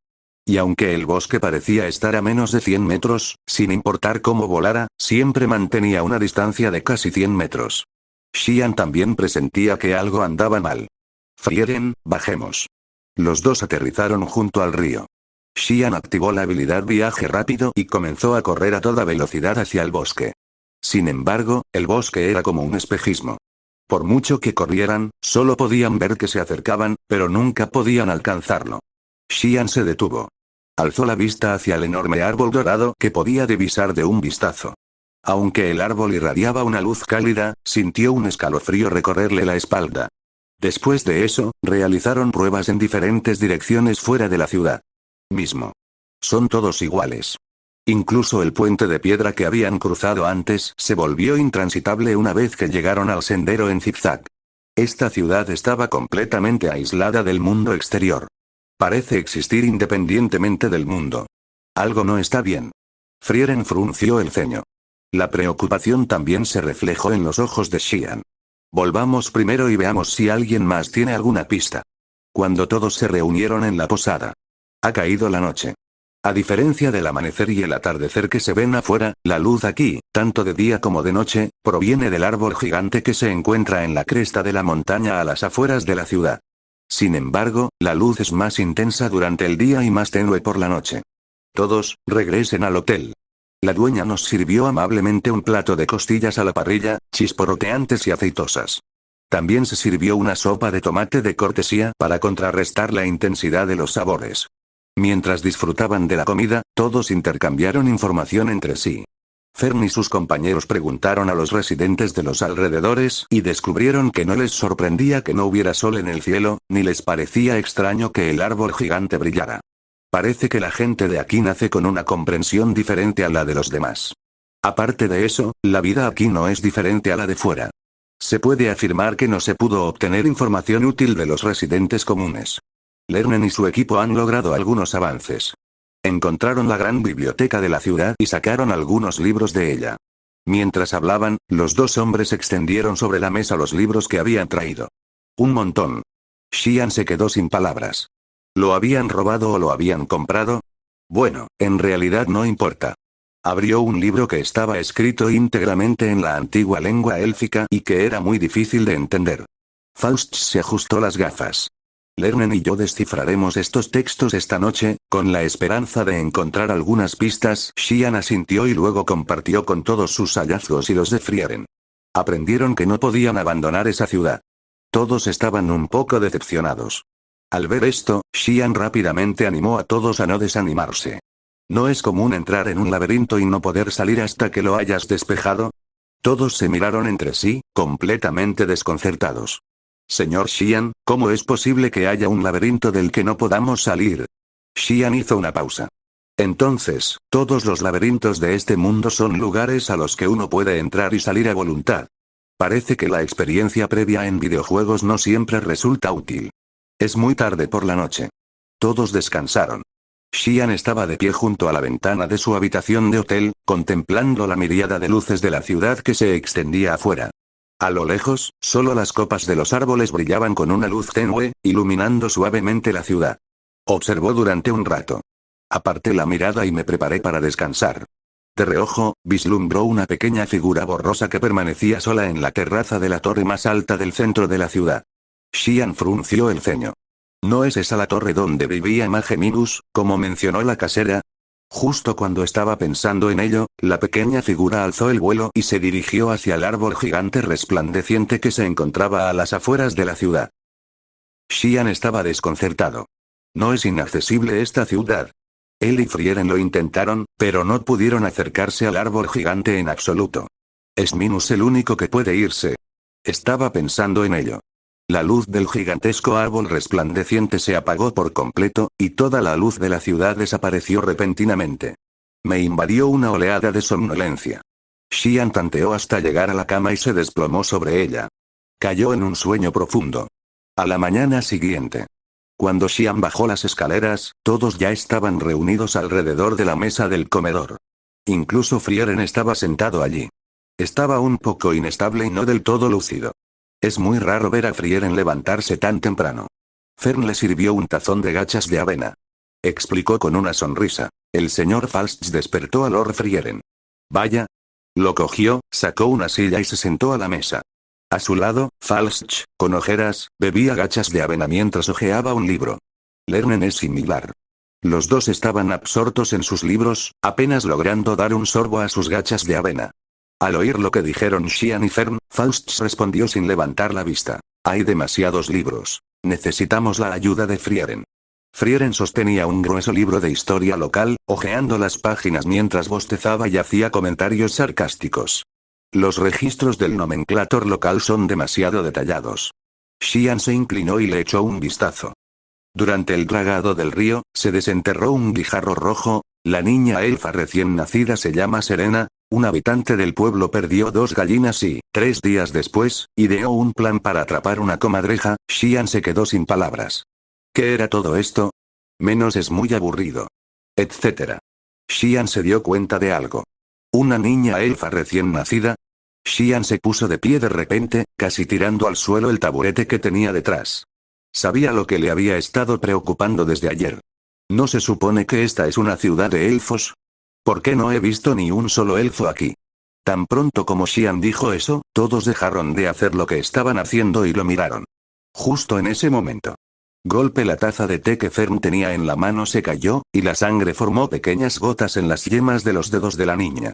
Y aunque el bosque parecía estar a menos de 100 metros, sin importar cómo volara, siempre mantenía una distancia de casi 100 metros. Xian también presentía que algo andaba mal. Frieren, bajemos. Los dos aterrizaron junto al río. Xian activó la habilidad viaje rápido y comenzó a correr a toda velocidad hacia el bosque. Sin embargo, el bosque era como un espejismo. Por mucho que corrieran, solo podían ver que se acercaban, pero nunca podían alcanzarlo. Xian se detuvo. Alzó la vista hacia el enorme árbol dorado que podía divisar de un vistazo. Aunque el árbol irradiaba una luz cálida, sintió un escalofrío recorrerle la espalda. Después de eso, realizaron pruebas en diferentes direcciones fuera de la ciudad. Mismo. Son todos iguales. Incluso el puente de piedra que habían cruzado antes se volvió intransitable una vez que llegaron al sendero en zigzag. Esta ciudad estaba completamente aislada del mundo exterior. Parece existir independientemente del mundo. Algo no está bien. Frieren frunció el ceño. La preocupación también se reflejó en los ojos de Xian. Volvamos primero y veamos si alguien más tiene alguna pista. Cuando todos se reunieron en la posada. Ha caído la noche. A diferencia del amanecer y el atardecer que se ven afuera, la luz aquí, tanto de día como de noche, proviene del árbol gigante que se encuentra en la cresta de la montaña a las afueras de la ciudad. Sin embargo, la luz es más intensa durante el día y más tenue por la noche. Todos, regresen al hotel. La dueña nos sirvió amablemente un plato de costillas a la parrilla, chisporroteantes y aceitosas. También se sirvió una sopa de tomate de cortesía para contrarrestar la intensidad de los sabores. Mientras disfrutaban de la comida, todos intercambiaron información entre sí. Fern y sus compañeros preguntaron a los residentes de los alrededores y descubrieron que no les sorprendía que no hubiera sol en el cielo, ni les parecía extraño que el árbol gigante brillara. Parece que la gente de aquí nace con una comprensión diferente a la de los demás. Aparte de eso, la vida aquí no es diferente a la de fuera. Se puede afirmar que no se pudo obtener información útil de los residentes comunes. Lernen y su equipo han logrado algunos avances. Encontraron la gran biblioteca de la ciudad y sacaron algunos libros de ella. Mientras hablaban, los dos hombres extendieron sobre la mesa los libros que habían traído. Un montón. Xian se quedó sin palabras. ¿Lo habían robado o lo habían comprado? Bueno, en realidad no importa. Abrió un libro que estaba escrito íntegramente en la antigua lengua élfica y que era muy difícil de entender. Faust se ajustó las gafas. Lernen y yo descifraremos estos textos esta noche, con la esperanza de encontrar algunas pistas. Xian asintió y luego compartió con todos sus hallazgos y los de Frieren. Aprendieron que no podían abandonar esa ciudad. Todos estaban un poco decepcionados. Al ver esto, Xian rápidamente animó a todos a no desanimarse. ¿No es común entrar en un laberinto y no poder salir hasta que lo hayas despejado? Todos se miraron entre sí, completamente desconcertados. Señor Xian, ¿cómo es posible que haya un laberinto del que no podamos salir? Xian hizo una pausa. Entonces, todos los laberintos de este mundo son lugares a los que uno puede entrar y salir a voluntad. Parece que la experiencia previa en videojuegos no siempre resulta útil. Es muy tarde por la noche. Todos descansaron. Xian estaba de pie junto a la ventana de su habitación de hotel, contemplando la miríada de luces de la ciudad que se extendía afuera. A lo lejos, solo las copas de los árboles brillaban con una luz tenue, iluminando suavemente la ciudad. Observó durante un rato. Aparté la mirada y me preparé para descansar. De reojo, vislumbró una pequeña figura borrosa que permanecía sola en la terraza de la torre más alta del centro de la ciudad. Xian frunció el ceño. ¿No es esa la torre donde vivía Mageminus, como mencionó la casera? Justo cuando estaba pensando en ello, la pequeña figura alzó el vuelo y se dirigió hacia el árbol gigante resplandeciente que se encontraba a las afueras de la ciudad. Xian estaba desconcertado. ¿No es inaccesible esta ciudad? Él y Frieren lo intentaron, pero no pudieron acercarse al árbol gigante en absoluto. ¿Es Minus el único que puede irse? Estaba pensando en ello. La luz del gigantesco árbol resplandeciente se apagó por completo, y toda la luz de la ciudad desapareció repentinamente. Me invadió una oleada de somnolencia. Xian tanteó hasta llegar a la cama y se desplomó sobre ella. Cayó en un sueño profundo. A la mañana siguiente. Cuando Xian bajó las escaleras, todos ya estaban reunidos alrededor de la mesa del comedor. Incluso Frieren estaba sentado allí. Estaba un poco inestable y no del todo lúcido. Es muy raro ver a Frieren levantarse tan temprano. Fern le sirvió un tazón de gachas de avena. Explicó con una sonrisa. El señor Falks despertó a Lord Frieren. Vaya. Lo cogió, sacó una silla y se sentó a la mesa. A su lado, Falks, con ojeras, bebía gachas de avena mientras hojeaba un libro. Lernen es similar. Los dos estaban absortos en sus libros, apenas logrando dar un sorbo a sus gachas de avena. Al oír lo que dijeron Xian y Fern, Faust respondió sin levantar la vista. Hay demasiados libros. Necesitamos la ayuda de Frieren. Frieren sostenía un grueso libro de historia local, hojeando las páginas mientras bostezaba y hacía comentarios sarcásticos. Los registros del nomenclator local son demasiado detallados. Xian se inclinó y le echó un vistazo. Durante el dragado del río, se desenterró un guijarro rojo. La niña elfa recién nacida se llama Serena. Un habitante del pueblo perdió 2 gallinas y, 3 días después, ideó un plan para atrapar una comadreja. Xian se quedó sin palabras. ¿Qué era todo esto? Menos es muy aburrido. Etcétera. Xian se dio cuenta de algo. ¿Una niña elfa recién nacida? Xian se puso de pie de repente, casi tirando al suelo el taburete que tenía detrás. Sabía lo que le había estado preocupando desde ayer. ¿No se supone que esta es una ciudad de elfos? ¿Por qué no he visto ni un solo elfo aquí? Tan pronto como Xian dijo eso, todos dejaron de hacer lo que estaban haciendo y lo miraron. Justo en ese momento. Golpe la taza de té que Fern tenía en la mano se cayó, y la sangre formó pequeñas gotas en las yemas de los dedos de la niña.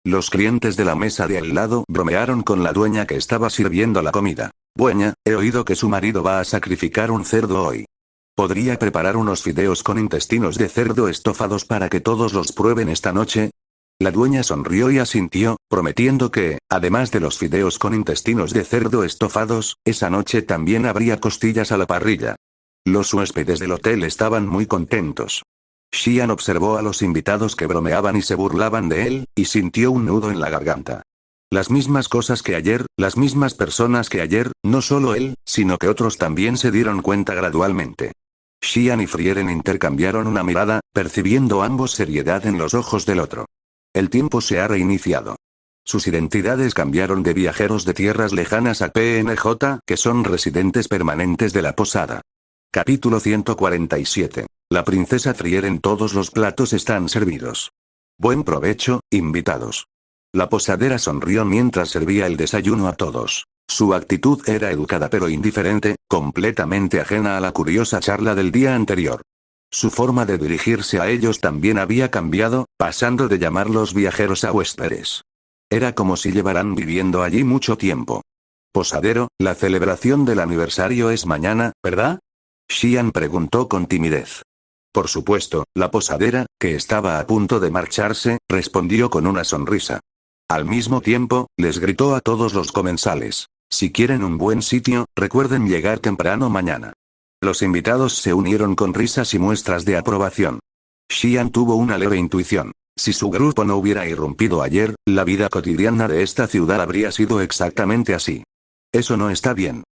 Los clientes de la mesa de al lado bromearon con la dueña que estaba sirviendo la comida. Dueña, he oído que su marido va a sacrificar un cerdo hoy. ¿Podría preparar unos fideos con intestinos de cerdo estofados para que todos los prueben esta noche? La dueña sonrió y asintió, prometiendo que, además de los fideos con intestinos de cerdo estofados, esa noche también habría costillas a la parrilla. Los huéspedes del hotel estaban muy contentos. Xian observó a los invitados que bromeaban y se burlaban de él, y sintió un nudo en la garganta. Las mismas cosas que ayer, las mismas personas que ayer, no solo él, sino que otros también se dieron cuenta gradualmente. Xian y Frieren intercambiaron una mirada, percibiendo ambos seriedad en los ojos del otro. El tiempo se ha reiniciado. Sus identidades cambiaron de viajeros de tierras lejanas a PNJ, que son residentes permanentes de la posada. Capítulo 147. La princesa Frieren. Todos los platos están servidos. Buen provecho, invitados. La posadera sonrió mientras servía el desayuno a todos. Su actitud era educada pero indiferente, completamente ajena a la curiosa charla del día anterior. Su forma de dirigirse a ellos también había cambiado, pasando de llamarlos viajeros a huéspedes. Era como si llevaran viviendo allí mucho tiempo. Posadero, la celebración del aniversario es mañana, ¿verdad? Xian preguntó con timidez. Por supuesto, la posadera, que estaba a punto de marcharse, respondió con una sonrisa. Al mismo tiempo, les gritó a todos los comensales. Si quieren un buen sitio, recuerden llegar temprano mañana. Los invitados se unieron con risas y muestras de aprobación. Xian tuvo una leve intuición. Si su grupo no hubiera irrumpido ayer, la vida cotidiana de esta ciudad habría sido exactamente así. Eso no está bien.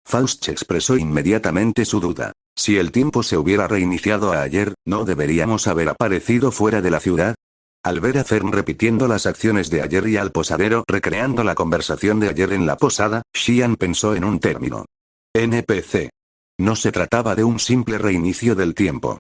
Faust expresó inmediatamente su duda. Si el tiempo se hubiera reiniciado a ayer, ¿no deberíamos haber aparecido fuera de la ciudad? Al ver a Fern repitiendo las acciones de ayer y al posadero recreando la conversación de ayer en la posada, Xian pensó en un término. NPC. No se trataba de un simple reinicio del tiempo.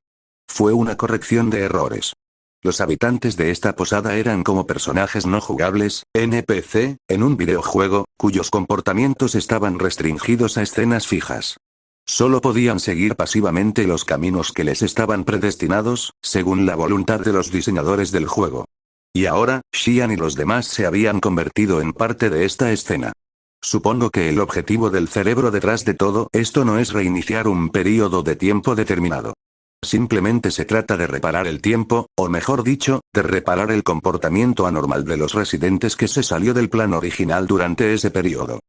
Fue una corrección de errores. Los habitantes de esta posada eran como personajes no jugables, NPC, en un videojuego, cuyos comportamientos estaban restringidos a escenas fijas. Solo podían seguir pasivamente los caminos que les estaban predestinados, según la voluntad de los diseñadores del juego. Y ahora, Xian y los demás se habían convertido en parte de esta escena. Supongo que el objetivo del cerebro detrás de todo esto no es reiniciar un período de tiempo determinado. Simplemente se trata de reparar el tiempo, o mejor dicho, de reparar el comportamiento anormal de los residentes que se salió del plan original durante ese período.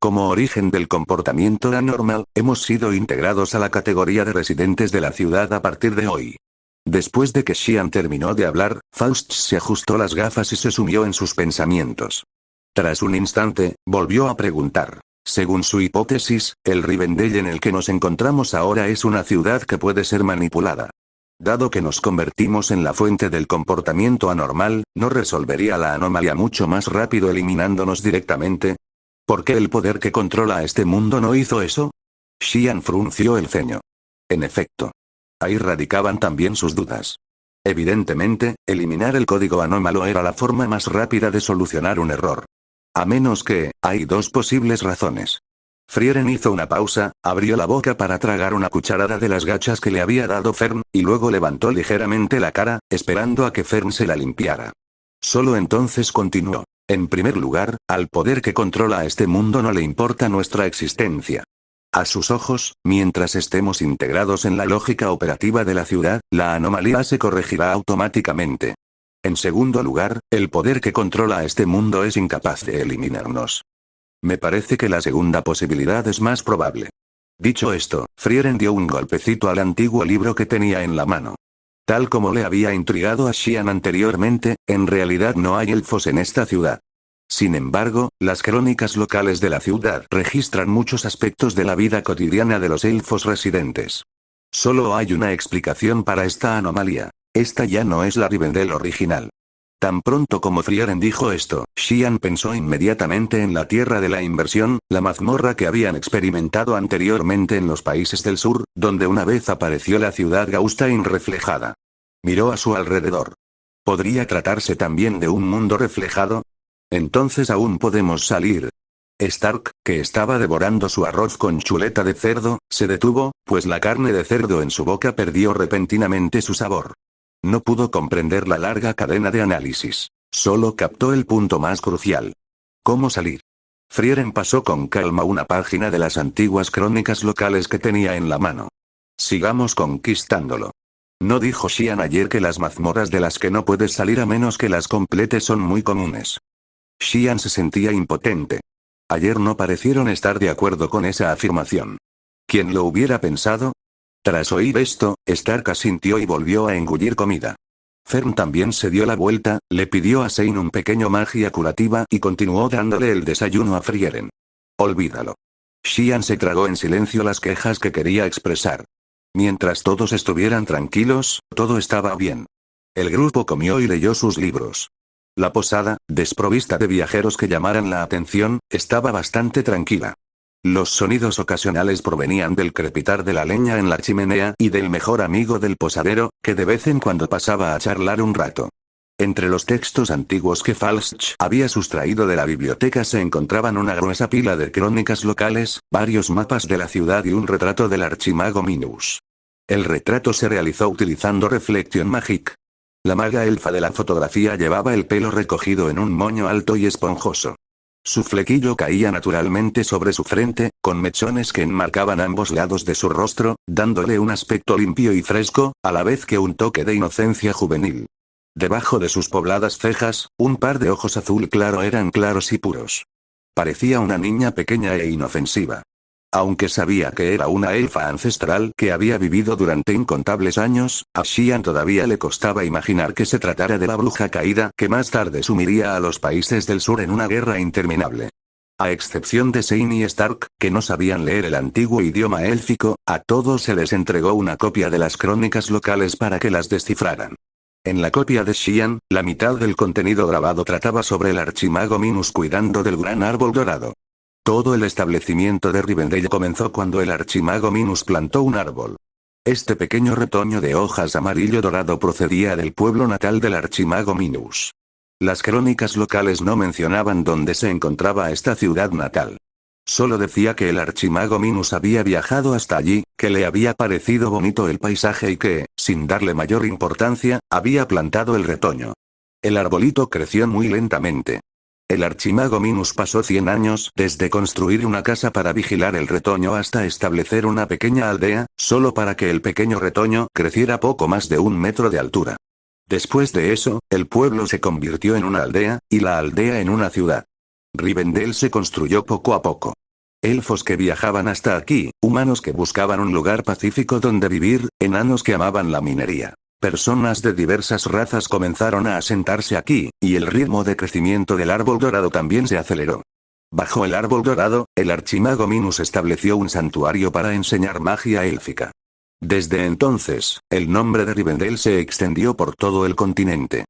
Como origen del comportamiento anormal, hemos sido integrados a la categoría de residentes de la ciudad a partir de hoy. Después de que Xian terminó de hablar, Faust se ajustó las gafas y se sumió en sus pensamientos. Tras un instante, volvió a preguntar. Según su hipótesis, el Rivendell en el que nos encontramos ahora es una ciudad que puede ser manipulada. Dado que nos convertimos en la fuente del comportamiento anormal, ¿no resolvería la anomalía mucho más rápido eliminándonos directamente? ¿Por qué el poder que controla este mundo no hizo eso? Xian frunció el ceño. En efecto. Ahí radicaban también sus dudas. Evidentemente, eliminar el código anómalo era la forma más rápida de solucionar un error. A menos que, hay dos posibles razones. Frieren hizo una pausa, abrió la boca para tragar una cucharada de las gachas que le había dado Fern, y luego levantó ligeramente la cara, esperando a que Fern se la limpiara. Solo entonces continuó. En primer lugar, al poder que controla este mundo no le importa nuestra existencia. A sus ojos, mientras estemos integrados en la lógica operativa de la ciudad, la anomalía se corregirá automáticamente. En segundo lugar, el poder que controla este mundo es incapaz de eliminarnos. Me parece que la segunda posibilidad es más probable. Dicho esto, Frieren dio un golpecito al antiguo libro que tenía en la mano. Tal como le había intrigado a Xian anteriormente, en realidad no hay elfos en esta ciudad. Sin embargo, las crónicas locales de la ciudad registran muchos aspectos de la vida cotidiana de los elfos residentes. Solo hay una explicación para esta anomalía. Esta ya no es la Rivendell original. Tan pronto como Frieren dijo esto, Xian pensó inmediatamente en la tierra de la inversión, la mazmorra que habían experimentado anteriormente en los países del sur, donde una vez apareció la ciudad Gaustein reflejada. Miró a su alrededor. ¿Podría tratarse también de un mundo reflejado? Entonces aún podemos salir. Stark, que estaba devorando su arroz con chuleta de cerdo, se detuvo, pues la carne de cerdo en su boca perdió repentinamente su sabor. No pudo comprender la larga cadena de análisis. Solo captó el punto más crucial. ¿Cómo salir? Frieren pasó con calma una página de las antiguas crónicas locales que tenía en la mano. Sigamos conquistándolo. ¿No dijo Xian ayer que las mazmorras de las que no puedes salir a menos que las completes son muy comunes? Xian se sentía impotente. Ayer no parecieron estar de acuerdo con esa afirmación. ¿Quién lo hubiera pensado? Tras oír esto, Stark asintió y volvió a engullir comida. Fern también se dio la vuelta, le pidió a Sein un pequeño magia curativa y continuó dándole el desayuno a Frieren. Olvídalo. Xian se tragó en silencio las quejas que quería expresar. Mientras todos estuvieran tranquilos, todo estaba bien. El grupo comió y leyó sus libros. La posada, desprovista de viajeros que llamaran la atención, estaba bastante tranquila. Los sonidos ocasionales provenían del crepitar de la leña en la chimenea y del mejor amigo del posadero, que de vez en cuando pasaba a charlar un rato. Entre los textos antiguos que Falsch había sustraído de la biblioteca se encontraban una gruesa pila de crónicas locales, varios mapas de la ciudad y un retrato del archimago Minus. El retrato se realizó utilizando Reflection Magic. La maga elfa de la fotografía llevaba el pelo recogido en un moño alto y esponjoso. Su flequillo caía naturalmente sobre su frente, con mechones que enmarcaban ambos lados de su rostro, dándole un aspecto limpio y fresco, a la vez que un toque de inocencia juvenil. Debajo de sus pobladas cejas, un par de ojos azul claro eran claros y puros. Parecía una niña pequeña e inofensiva. Aunque sabía que era una elfa ancestral que había vivido durante incontables años, a Xian todavía le costaba imaginar que se tratara de la bruja caída que más tarde sumiría a los países del sur en una guerra interminable. A excepción de Shane y Stark, que no sabían leer el antiguo idioma élfico, a todos se les entregó una copia de las crónicas locales para que las descifraran. En la copia de Xian, la mitad del contenido grabado trataba sobre el archimago Minus cuidando del gran árbol dorado. Todo el establecimiento de Rivendell comenzó cuando el archimago Minus plantó un árbol. Este pequeño retoño de hojas amarillo dorado procedía del pueblo natal del archimago Minus. Las crónicas locales no mencionaban dónde se encontraba esta ciudad natal. Solo decía que el archimago Minus había viajado hasta allí, que le había parecido bonito el paisaje y que, sin darle mayor importancia, había plantado el retoño. El arbolito creció muy lentamente. El archimago Minus pasó 100 años desde construir una casa para vigilar el retoño hasta establecer una pequeña aldea, solo para que el pequeño retoño creciera poco más de 1 metro de altura. Después de eso, el pueblo se convirtió en una aldea, y la aldea en una ciudad. Rivendell se construyó poco a poco. Elfos que viajaban hasta aquí, humanos que buscaban un lugar pacífico donde vivir, enanos que amaban la minería. Personas de diversas razas comenzaron a asentarse aquí, y el ritmo de crecimiento del árbol dorado también se aceleró. Bajo el árbol dorado, el archimago Minus estableció un santuario para enseñar magia élfica. Desde entonces, el nombre de Rivendell se extendió por todo el continente.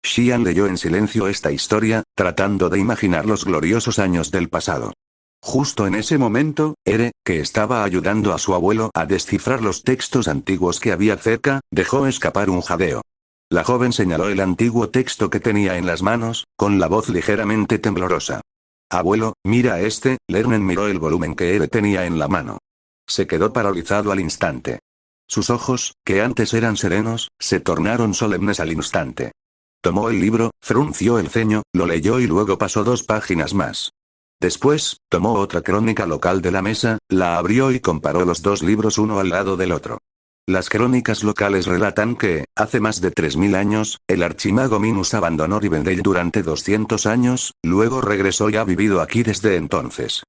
Xian leyó en silencio esta historia, tratando de imaginar los gloriosos años del pasado. Justo en ese momento, Ere, que estaba ayudando a su abuelo a descifrar los textos antiguos que había cerca, dejó escapar un jadeo. La joven señaló el antiguo texto que tenía en las manos, con la voz ligeramente temblorosa. Abuelo, mira este. Lernen miró el volumen que Ere tenía en la mano. Se quedó paralizado al instante. Sus ojos, que antes eran serenos, se tornaron solemnes al instante. Tomó el libro, frunció el ceño, lo leyó y luego pasó 2 páginas más. Después, tomó otra crónica local de la mesa, la abrió y comparó los 2 libros uno al lado del otro. Las crónicas locales relatan que, hace más de 3000 años, el archimago Minus abandonó Rivendell durante 200 años, luego regresó y ha vivido aquí desde entonces.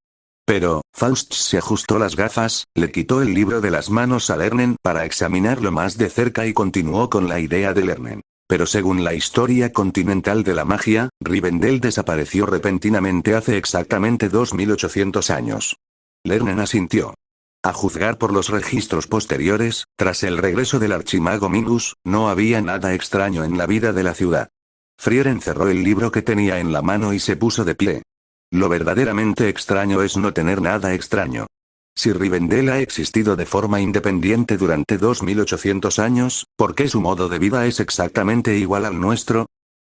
Pero, Faust se ajustó las gafas, le quitó el libro de las manos a Lernen para examinarlo más de cerca y continuó con la idea de Lernen. Pero según la historia continental de la magia, Rivendell desapareció repentinamente hace exactamente 2800 años. Lernen asintió. A juzgar por los registros posteriores, tras el regreso del archimago Minus, no había nada extraño en la vida de la ciudad. Frieren cerró el libro que tenía en la mano y se puso de pie. Lo verdaderamente extraño es no tener nada extraño. Si Rivendell ha existido de forma independiente durante 2800 años, ¿por qué su modo de vida es exactamente igual al nuestro?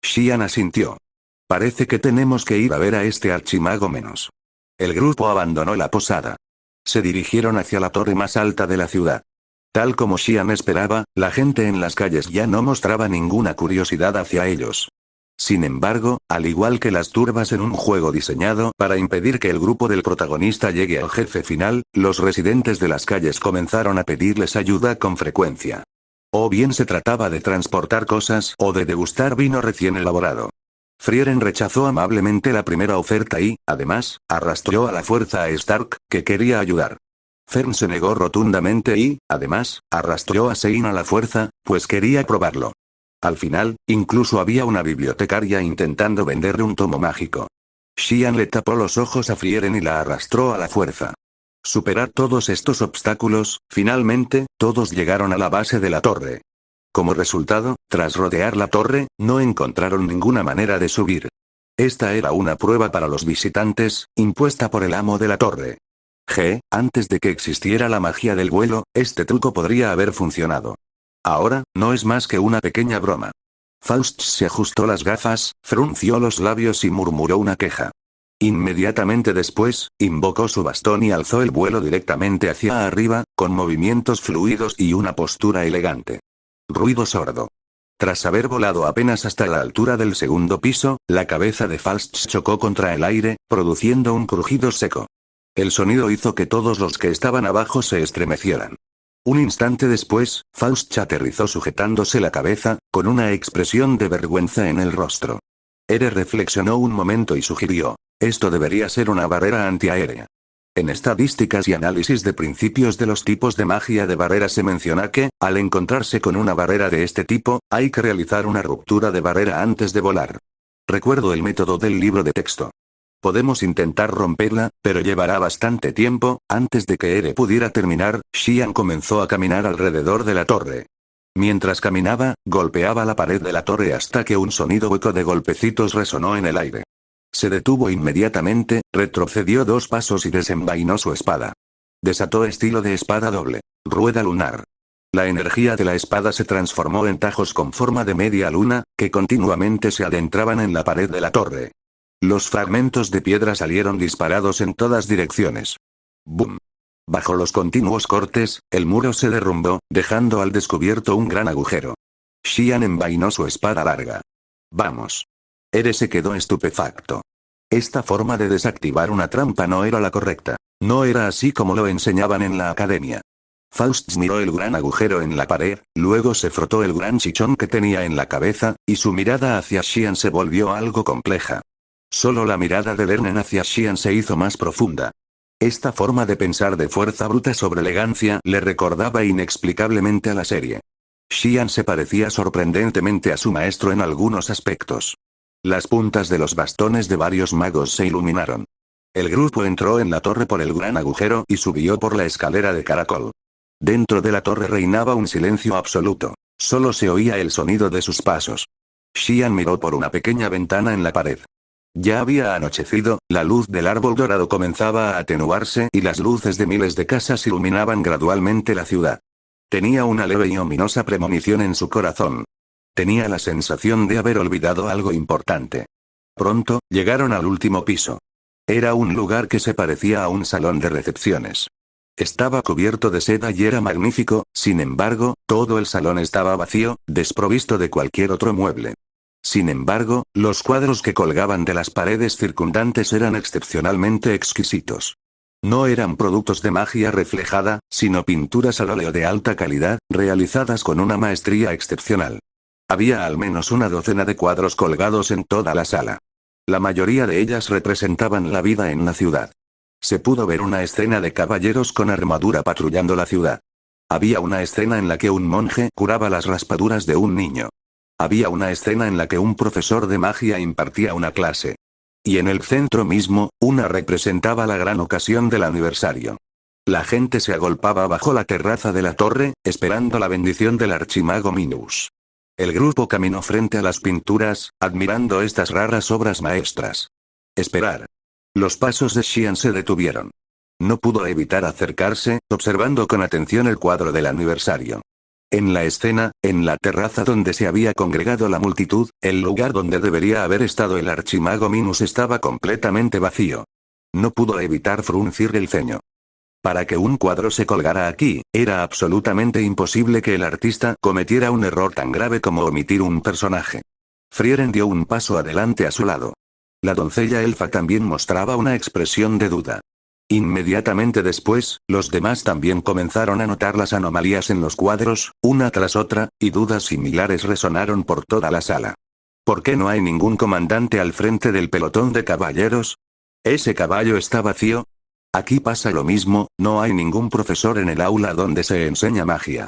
Xian asintió. Parece que tenemos que ir a ver a este archimago menos. El grupo abandonó la posada. Se dirigieron hacia la torre más alta de la ciudad. Tal como Xian esperaba, la gente en las calles ya no mostraba ninguna curiosidad hacia ellos. Sin embargo, al igual que las turbas en un juego diseñado para impedir que el grupo del protagonista llegue al jefe final, los residentes de las calles comenzaron a pedirles ayuda con frecuencia. O bien se trataba de transportar cosas o de degustar vino recién elaborado. Frieren rechazó amablemente la primera oferta y, además, arrastró a la fuerza a Stark, que quería ayudar. Fern se negó rotundamente y, además, arrastró a Shane a la fuerza, pues quería probarlo. Al final, incluso había una bibliotecaria intentando venderle un tomo mágico. Xian le tapó los ojos a Frieren y la arrastró a la fuerza. Superar todos estos obstáculos, finalmente, todos llegaron a la base de la torre. Como resultado, tras rodear la torre, no encontraron ninguna manera de subir. Esta era una prueba para los visitantes, impuesta por el amo de la torre. Antes de que existiera la magia del vuelo, este truco podría haber funcionado. Ahora, no es más que una pequeña broma. Faust se ajustó las gafas, frunció los labios y murmuró una queja. Inmediatamente después, invocó su bastón y alzó el vuelo directamente hacia arriba, con movimientos fluidos y una postura elegante. Ruido sordo. Tras haber volado apenas hasta la altura del 2.º piso, la cabeza de Faust chocó contra el aire, produciendo un crujido seco. El sonido hizo que todos los que estaban abajo se estremecieran. Un instante después, Faust aterrizó sujetándose la cabeza, con una expresión de vergüenza en el rostro. Ere reflexionó un momento y sugirió: esto debería ser una barrera antiaérea. En estadísticas y análisis de principios de los tipos de magia de barrera se menciona que, al encontrarse con una barrera de este tipo, hay que realizar una ruptura de barrera antes de volar. Recuerdo el método del libro de texto. Podemos intentar romperla, pero llevará bastante tiempo. Antes de que Ere pudiera terminar, Xian comenzó a caminar alrededor de la torre. Mientras caminaba, golpeaba la pared de la torre hasta que un sonido hueco de golpecitos resonó en el aire. Se detuvo inmediatamente, retrocedió 2 pasos y desenvainó su espada. Desató estilo de espada doble. Rueda lunar. La energía de la espada se transformó en tajos con forma de media luna, que continuamente se adentraban en la pared de la torre. Los fragmentos de piedra salieron disparados en todas direcciones. ¡Bum! Bajo los continuos cortes, el muro se derrumbó, dejando al descubierto un gran agujero. Xian envainó su espada larga. ¡Vamos! Ere se quedó estupefacto. Esta forma de desactivar una trampa no era la correcta. No era así como lo enseñaban en la academia. Faust miró el gran agujero en la pared, luego se frotó el gran chichón que tenía en la cabeza, y su mirada hacia Xian se volvió algo compleja. Solo la mirada de Lernen hacia Xian se hizo más profunda. Esta forma de pensar de fuerza bruta sobre elegancia le recordaba inexplicablemente a la serie. Xian se parecía sorprendentemente a su maestro en algunos aspectos. Las puntas de los bastones de varios magos se iluminaron. El grupo entró en la torre por el gran agujero y subió por la escalera de caracol. Dentro de la torre reinaba un silencio absoluto. Solo se oía el sonido de sus pasos. Xian miró por una pequeña ventana en la pared. Ya había anochecido, la luz del árbol dorado comenzaba a atenuarse y las luces de miles de casas iluminaban gradualmente la ciudad. Tenía una leve y ominosa premonición en su corazón. Tenía la sensación de haber olvidado algo importante. Pronto, llegaron al último piso. Era un lugar que se parecía a un salón de recepciones. Estaba cubierto de seda y era magnífico, sin embargo, todo el salón estaba vacío, desprovisto de cualquier otro mueble. Sin embargo, los cuadros que colgaban de las paredes circundantes eran excepcionalmente exquisitos. No eran productos de magia reflejada, sino pinturas al óleo de alta calidad, realizadas con una maestría excepcional. Había al menos una docena de cuadros colgados en toda la sala. La mayoría de ellas representaban la vida en la ciudad. Se pudo ver una escena de caballeros con armadura patrullando la ciudad. Había una escena en la que un monje curaba las raspaduras de un niño. Había una escena en la que un profesor de magia impartía una clase. Y en el centro mismo, una representaba la gran ocasión del aniversario. La gente se agolpaba bajo la terraza de la torre, esperando la bendición del archimago Minus. El grupo caminó frente a las pinturas, admirando estas raras obras maestras. Esperar. Los pasos de Xian se detuvieron. No pudo evitar acercarse, observando con atención el cuadro del aniversario. En la escena, en la terraza donde se había congregado la multitud, el lugar donde debería haber estado el archimago Minus estaba completamente vacío. No pudo evitar fruncir el ceño. Para que un cuadro se colgara aquí, era absolutamente imposible que el artista cometiera un error tan grave como omitir un personaje. Frieren dio un paso adelante a su lado. La doncella elfa también mostraba una expresión de duda. Inmediatamente después, los demás también comenzaron a notar las anomalías en los cuadros, una tras otra, y dudas similares resonaron por toda la sala. ¿Por qué no hay ningún comandante al frente del pelotón de caballeros? ¿Ese caballo está vacío? Aquí pasa lo mismo, no hay ningún profesor en el aula donde se enseña magia.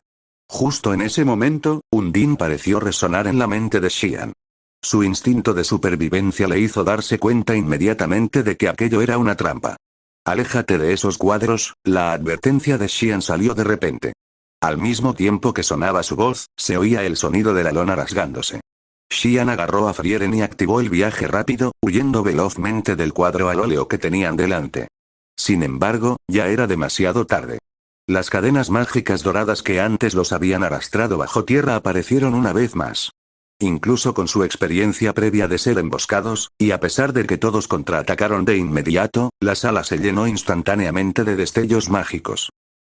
Justo en ese momento, un din pareció resonar en la mente de Xian. Su instinto de supervivencia le hizo darse cuenta inmediatamente de que aquello era una trampa. Aléjate de esos cuadros, la advertencia de Xian salió de repente. Al mismo tiempo que sonaba su voz, se oía el sonido de la lona rasgándose. Xian agarró a Frieren y activó el viaje rápido, huyendo velozmente del cuadro al óleo que tenían delante. Sin embargo, ya era demasiado tarde. Las cadenas mágicas doradas que antes los habían arrastrado bajo tierra aparecieron una vez más. Incluso con su experiencia previa de ser emboscados, y a pesar de que todos contraatacaron de inmediato, la sala se llenó instantáneamente de destellos mágicos.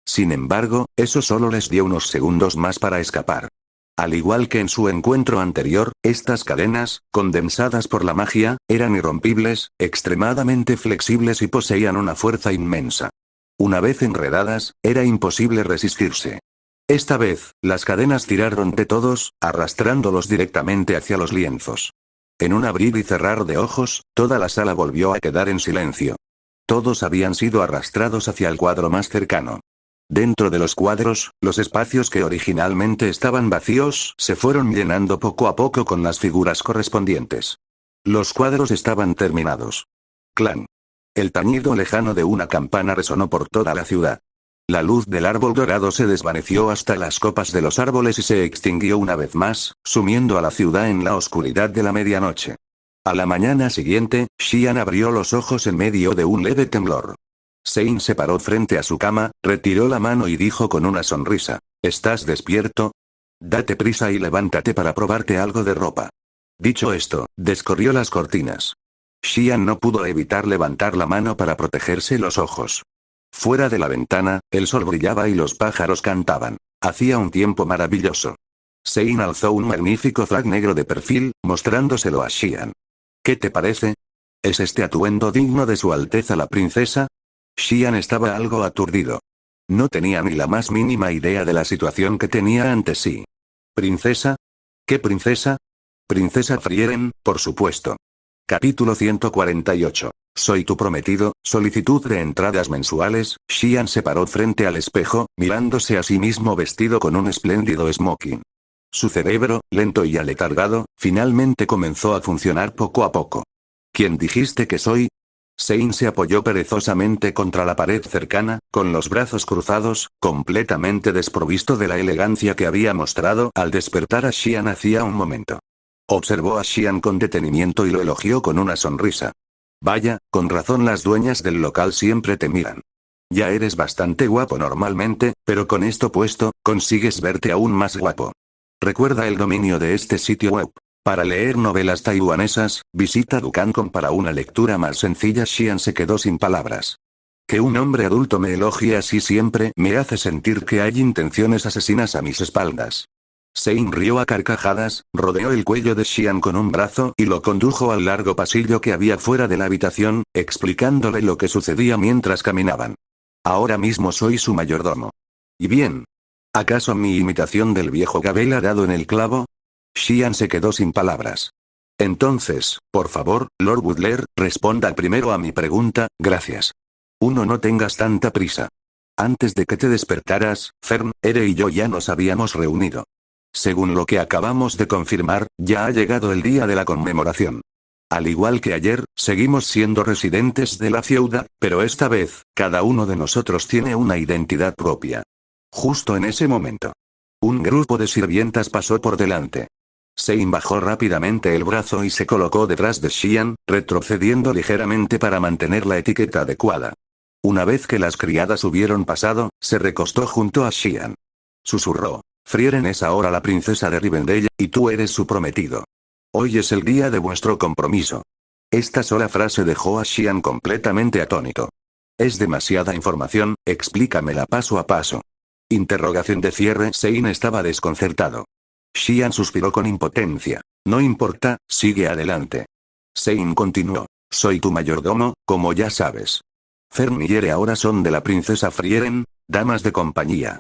Sin embargo, eso solo les dio unos segundos más para escapar. Al igual que en su encuentro anterior, estas cadenas, condensadas por la magia, eran irrompibles, extremadamente flexibles y poseían una fuerza inmensa. Una vez enredadas, era imposible resistirse. Esta vez, las cadenas tiraron de todos, arrastrándolos directamente hacia los lienzos. En un abrir y cerrar de ojos, toda la sala volvió a quedar en silencio. Todos habían sido arrastrados hacia el cuadro más cercano. Dentro de los cuadros, los espacios que originalmente estaban vacíos se fueron llenando poco a poco con las figuras correspondientes. Los cuadros estaban terminados. Clan. El tañido lejano de una campana resonó por toda la ciudad. La luz del árbol dorado se desvaneció hasta las copas de los árboles y se extinguió una vez más, sumiendo a la ciudad en la oscuridad de la medianoche. A la mañana siguiente, Xian abrió los ojos en medio de un leve temblor. Sein se paró frente a su cama, retiró la mano y dijo con una sonrisa: ¿Estás despierto? Date prisa y levántate para probarte algo de ropa. Dicho esto, descorrió las cortinas. Xian no pudo evitar levantar la mano para protegerse los ojos. Fuera de la ventana, el sol brillaba y los pájaros cantaban. Hacía un tiempo maravilloso. Sein alzó un magnífico frac negro de perfil, mostrándoselo a Xian. ¿Qué te parece? ¿Es este atuendo digno de Su Alteza la princesa? Xian estaba algo aturdido. No tenía ni la más mínima idea de la situación que tenía ante sí. ¿Princesa? ¿Qué princesa? Princesa Frieren, por supuesto. Capítulo 148. Soy tu prometido, solicitud de entradas mensuales. Xian se paró frente al espejo, mirándose a sí mismo vestido con un espléndido smoking. Su cerebro, lento y aletargado, finalmente comenzó a funcionar poco a poco. ¿Quién dijiste que soy? Sein se apoyó perezosamente contra la pared cercana, con los brazos cruzados, completamente desprovisto de la elegancia que había mostrado al despertar a Xian hacía un momento. Observó a Xian con detenimiento y lo elogió con una sonrisa. Vaya, con razón las dueñas del local siempre te miran. Ya eres bastante guapo normalmente, pero con esto puesto, consigues verte aún más guapo. Recuerda el dominio de este sitio web. Para leer novelas taiwanesas, visita Dukan.com para una lectura más sencilla. Xian se quedó sin palabras. Que un hombre adulto me elogie así siempre me hace sentir que hay intenciones asesinas a mis espaldas. Sein rió a carcajadas, rodeó el cuello de Xian con un brazo y lo condujo al largo pasillo que había fuera de la habitación, explicándole lo que sucedía mientras caminaban. Ahora mismo soy su mayordomo. ¿Y bien? ¿Acaso mi imitación del viejo Gabel ha dado en el clavo? Xian se quedó sin palabras. Entonces, por favor, Lord Butler, responda primero a mi pregunta, gracias. No tengas tanta prisa. Antes de que te despertaras, Fern, Ere y yo ya nos habíamos reunido. Según lo que acabamos de confirmar, ya ha llegado el día de la conmemoración. Al igual que ayer, seguimos siendo residentes de la ciudad, pero esta vez, cada uno de nosotros tiene una identidad propia. Justo en ese momento, un grupo de sirvientas pasó por delante. Sein bajó rápidamente el brazo y se colocó detrás de Xian, retrocediendo ligeramente para mantener la etiqueta adecuada. Una vez que las criadas hubieron pasado, se recostó junto a Xian. Susurró: Frieren es ahora la princesa de Rivendell, y tú eres su prometido. Hoy es el día de vuestro compromiso. Esta sola frase dejó a Xian completamente atónito. Es demasiada información, explícamela paso a paso. Interrogación de cierre. Sein estaba desconcertado. Xian suspiró con impotencia. No importa, sigue adelante. Sein continuó. Soy tu mayordomo, como ya sabes. Fern y Ere ahora son de la princesa Frieren, damas de compañía.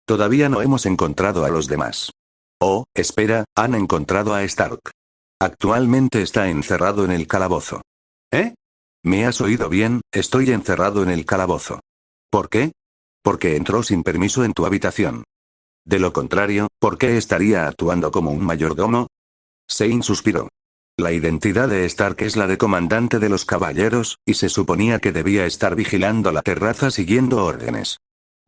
Todavía no hemos encontrado a los demás. Oh, espera, han encontrado a Stark. Actualmente está encerrado en el calabozo. ¿Eh? ¿Me has oído bien? Estoy encerrado en el calabozo. ¿Por qué? Porque entró sin permiso en tu habitación. De lo contrario, ¿por qué estaría actuando como un mayordomo? Sein suspiró. La identidad de Stark es la de comandante de los caballeros, y se suponía que debía estar vigilando la terraza siguiendo órdenes.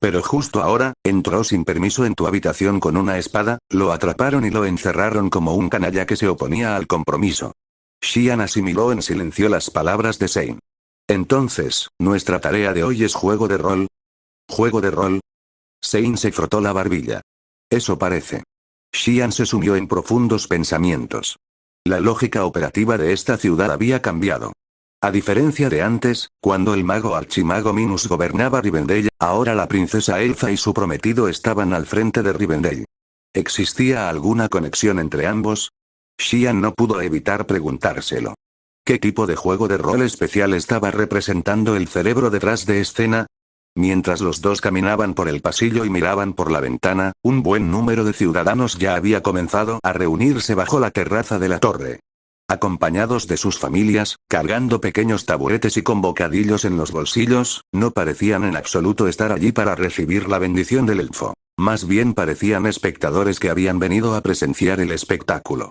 Pero justo ahora, entró sin permiso en tu habitación con una espada, lo atraparon y lo encerraron como un canalla que se oponía al compromiso. Xian asimiló en silencio las palabras de Sein. Entonces, ¿nuestra tarea de hoy es juego de rol? ¿Juego de rol? Sein se frotó la barbilla. Eso parece. Xian se sumió en profundos pensamientos. La lógica operativa de esta ciudad había cambiado. A diferencia de antes, cuando el mago archimago Minus gobernaba Rivendell, ahora la princesa Elfa y su prometido estaban al frente de Rivendell. ¿Existía alguna conexión entre ambos? Xian no pudo evitar preguntárselo. ¿Qué tipo de juego de rol especial estaba representando el cerebro detrás de escena? Mientras los dos caminaban por el pasillo y miraban por la ventana, un buen número de ciudadanos ya había comenzado a reunirse bajo la terraza de la torre. Acompañados de sus familias, cargando pequeños taburetes y con bocadillos en los bolsillos, no parecían en absoluto estar allí para recibir la bendición del elfo. Más bien parecían espectadores que habían venido a presenciar el espectáculo.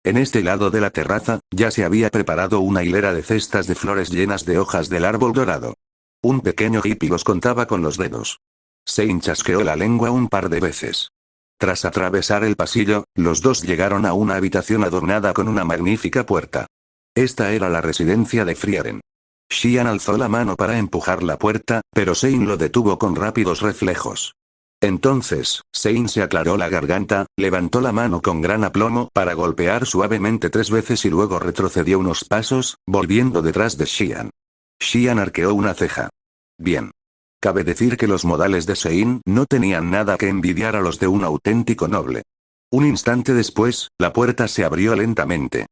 En este lado de la terraza, ya se había preparado una hilera de cestas de flores llenas de hojas del árbol dorado. Un pequeño hippie los contaba con los dedos. Zane chasqueó la lengua un par de veces. Tras atravesar el pasillo, los dos llegaron a una habitación adornada con una magnífica puerta. Esta era la residencia de Frieren. Xian alzó la mano para empujar la puerta, pero Zane lo detuvo con rápidos reflejos. Entonces, Zane se aclaró la garganta, levantó la mano con gran aplomo para golpear suavemente 3 veces y luego retrocedió unos pasos, volviendo detrás de Xian. Xian arqueó una ceja. Bien. Cabe decir que los modales de Zane no tenían nada que envidiar a los de un auténtico noble. Un instante después, la puerta se abrió lentamente.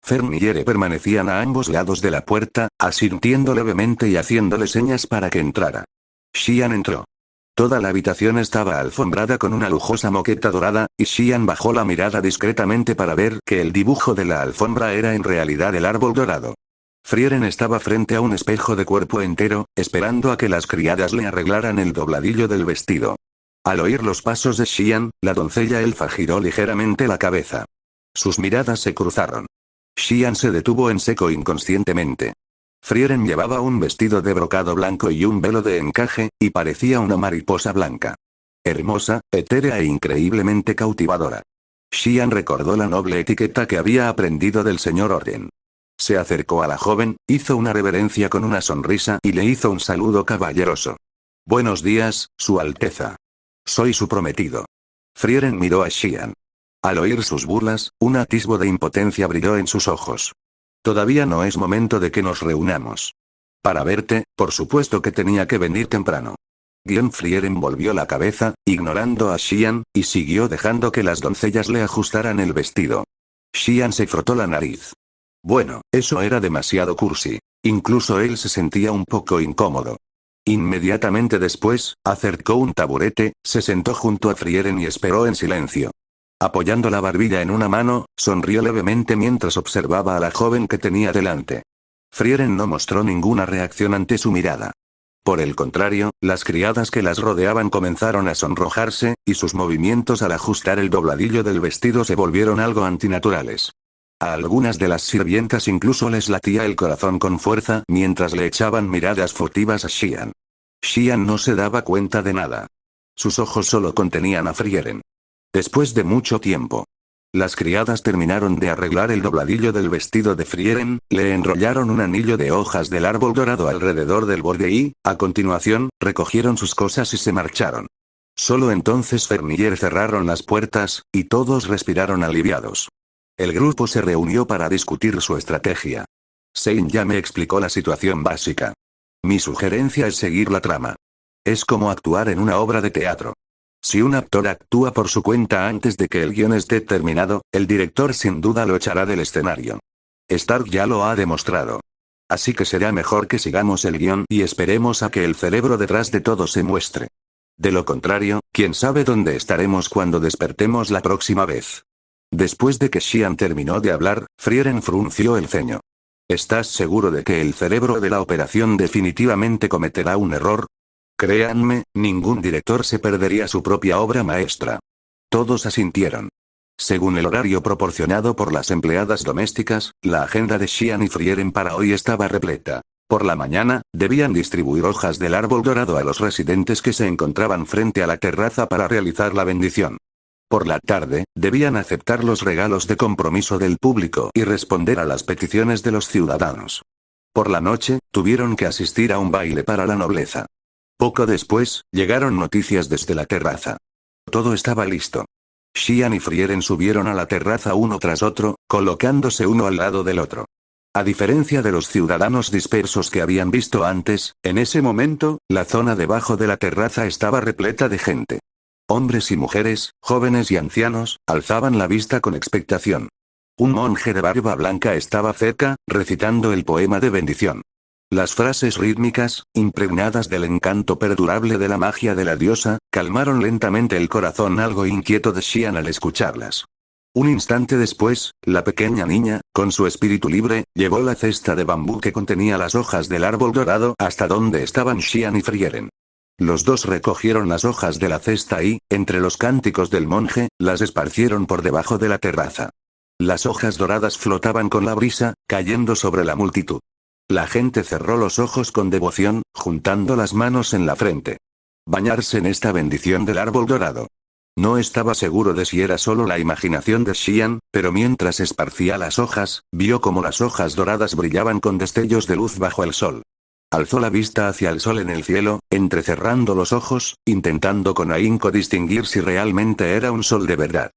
Fern y Yere permanecían a ambos lados de la puerta, asintiendo levemente y haciéndole señas para que entrara. Xian entró. Toda la habitación estaba alfombrada con una lujosa moqueta dorada, y Xian bajó la mirada discretamente para ver que el dibujo de la alfombra era en realidad el árbol dorado. Frieren estaba frente a un espejo de cuerpo entero, esperando a que las criadas le arreglaran el dobladillo del vestido. Al oír los pasos de Xian, la doncella elfa giró ligeramente la cabeza. Sus miradas se cruzaron. Xian se detuvo en seco inconscientemente. Frieren llevaba un vestido de brocado blanco y un velo de encaje, y parecía una mariposa blanca. Hermosa, etérea e increíblemente cautivadora. Xian recordó la noble etiqueta que había aprendido del señor Orden. Se acercó a la joven, hizo una reverencia con una sonrisa y le hizo un saludo caballeroso. Buenos días, Su Alteza. Soy su prometido. Frieren miró a Xian. Al oír sus burlas, un atisbo de impotencia brilló en sus ojos. Todavía no es momento de que nos reunamos. Para verte, por supuesto que tenía que venir temprano. Frieren volvió la cabeza, ignorando a Xian, y siguió dejando que las doncellas le ajustaran el vestido. Xian se frotó la nariz. Bueno, eso era demasiado cursi. Incluso él se sentía un poco incómodo. Inmediatamente después, acercó un taburete, se sentó junto a Frieren y esperó en silencio. Apoyando la barbilla en una mano, sonrió levemente mientras observaba a la joven que tenía delante. Frieren no mostró ninguna reacción ante su mirada. Por el contrario, las criadas que las rodeaban comenzaron a sonrojarse, y sus movimientos al ajustar el dobladillo del vestido se volvieron algo antinaturales. A algunas de las sirvientas incluso les latía el corazón con fuerza mientras le echaban miradas furtivas a Xian. Xian no se daba cuenta de nada. Sus ojos solo contenían a Frieren. Después de mucho tiempo. Las criadas terminaron de arreglar el dobladillo del vestido de Frieren, le enrollaron un anillo de hojas del árbol dorado alrededor del borde y, a continuación, recogieron sus cosas y se marcharon. Solo entonces Fern y Yere cerraron las puertas, y todos respiraron aliviados. El grupo se reunió para discutir su estrategia. Zane ya me explicó la situación básica. Mi sugerencia es seguir la trama. Es como actuar en una obra de teatro. Si un actor actúa por su cuenta antes de que el guión esté terminado, el director sin duda lo echará del escenario. Stark ya lo ha demostrado. Así que será mejor que sigamos el guión y esperemos a que el cerebro detrás de todo se muestre. De lo contrario, quién sabe dónde estaremos cuando despertemos la próxima vez. Después de que Xian terminó de hablar, Frieren frunció el ceño. ¿Estás seguro de que el cerebro de la operación definitivamente cometerá un error? Créanme, ningún director se perdería su propia obra maestra. Todos asintieron. Según el horario proporcionado por las empleadas domésticas, la agenda de Xian y Frieren para hoy estaba repleta. Por la mañana, debían distribuir hojas del árbol dorado a los residentes que se encontraban frente a la terraza para realizar la bendición. Por la tarde, debían aceptar los regalos de compromiso del público y responder a las peticiones de los ciudadanos. Por la noche, tuvieron que asistir a un baile para la nobleza. Poco después, llegaron noticias desde la terraza. Todo estaba listo. Xian y Frieren subieron a la terraza uno tras otro, colocándose uno al lado del otro. A diferencia de los ciudadanos dispersos que habían visto antes, en ese momento, la zona debajo de la terraza estaba repleta de gente. Hombres y mujeres, jóvenes y ancianos, alzaban la vista con expectación. Un monje de barba blanca estaba cerca, recitando el poema de bendición. Las frases rítmicas, impregnadas del encanto perdurable de la magia de la diosa, calmaron lentamente el corazón algo inquieto de Xian al escucharlas. Un instante después, la pequeña niña, con su espíritu libre, llevó la cesta de bambú que contenía las hojas del árbol dorado hasta donde estaban Xian y Frieren. Los dos recogieron las hojas de la cesta y, entre los cánticos del monje, las esparcieron por debajo de la terraza. Las hojas doradas flotaban con la brisa, cayendo sobre la multitud. La gente cerró los ojos con devoción, juntando las manos en la frente. Bañarse en esta bendición del árbol dorado. No estaba seguro de si era solo la imaginación de Xian, pero mientras esparcía las hojas, vio como las hojas doradas brillaban con destellos de luz bajo el sol. Alzó la vista hacia el sol en el cielo, entrecerrando los ojos, intentando con ahínco distinguir si realmente era un sol de verdad.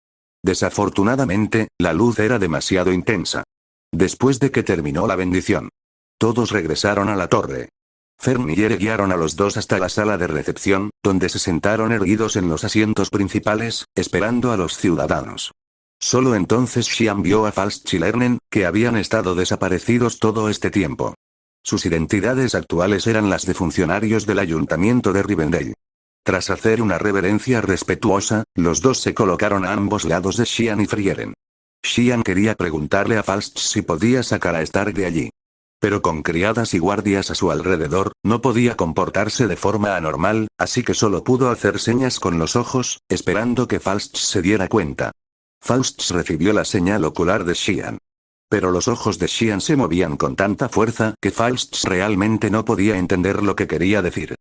Desafortunadamente, la luz era demasiado intensa. Después de que terminó la bendición, todos regresaron a la torre. Fern y Yere guiaron a los dos hasta la sala de recepción, donde se sentaron erguidos en los asientos principales, esperando a los ciudadanos. Solo entonces Xian vio a Falsch y Lernen, que habían estado desaparecidos todo este tiempo. Sus identidades actuales eran las de funcionarios del ayuntamiento de Rivendell. Tras hacer una reverencia respetuosa, los dos se colocaron a ambos lados de Xian y Frieren. Xian quería preguntarle a Falsch si podía sacar a Stark de allí. Pero con criadas y guardias a su alrededor, no podía comportarse de forma anormal, así que solo pudo hacer señas con los ojos, esperando que Falsch se diera cuenta. Falsch recibió la señal ocular de Xian. Pero los ojos de Xian se movían con tanta fuerza que Falsch realmente no podía entender lo que quería decir.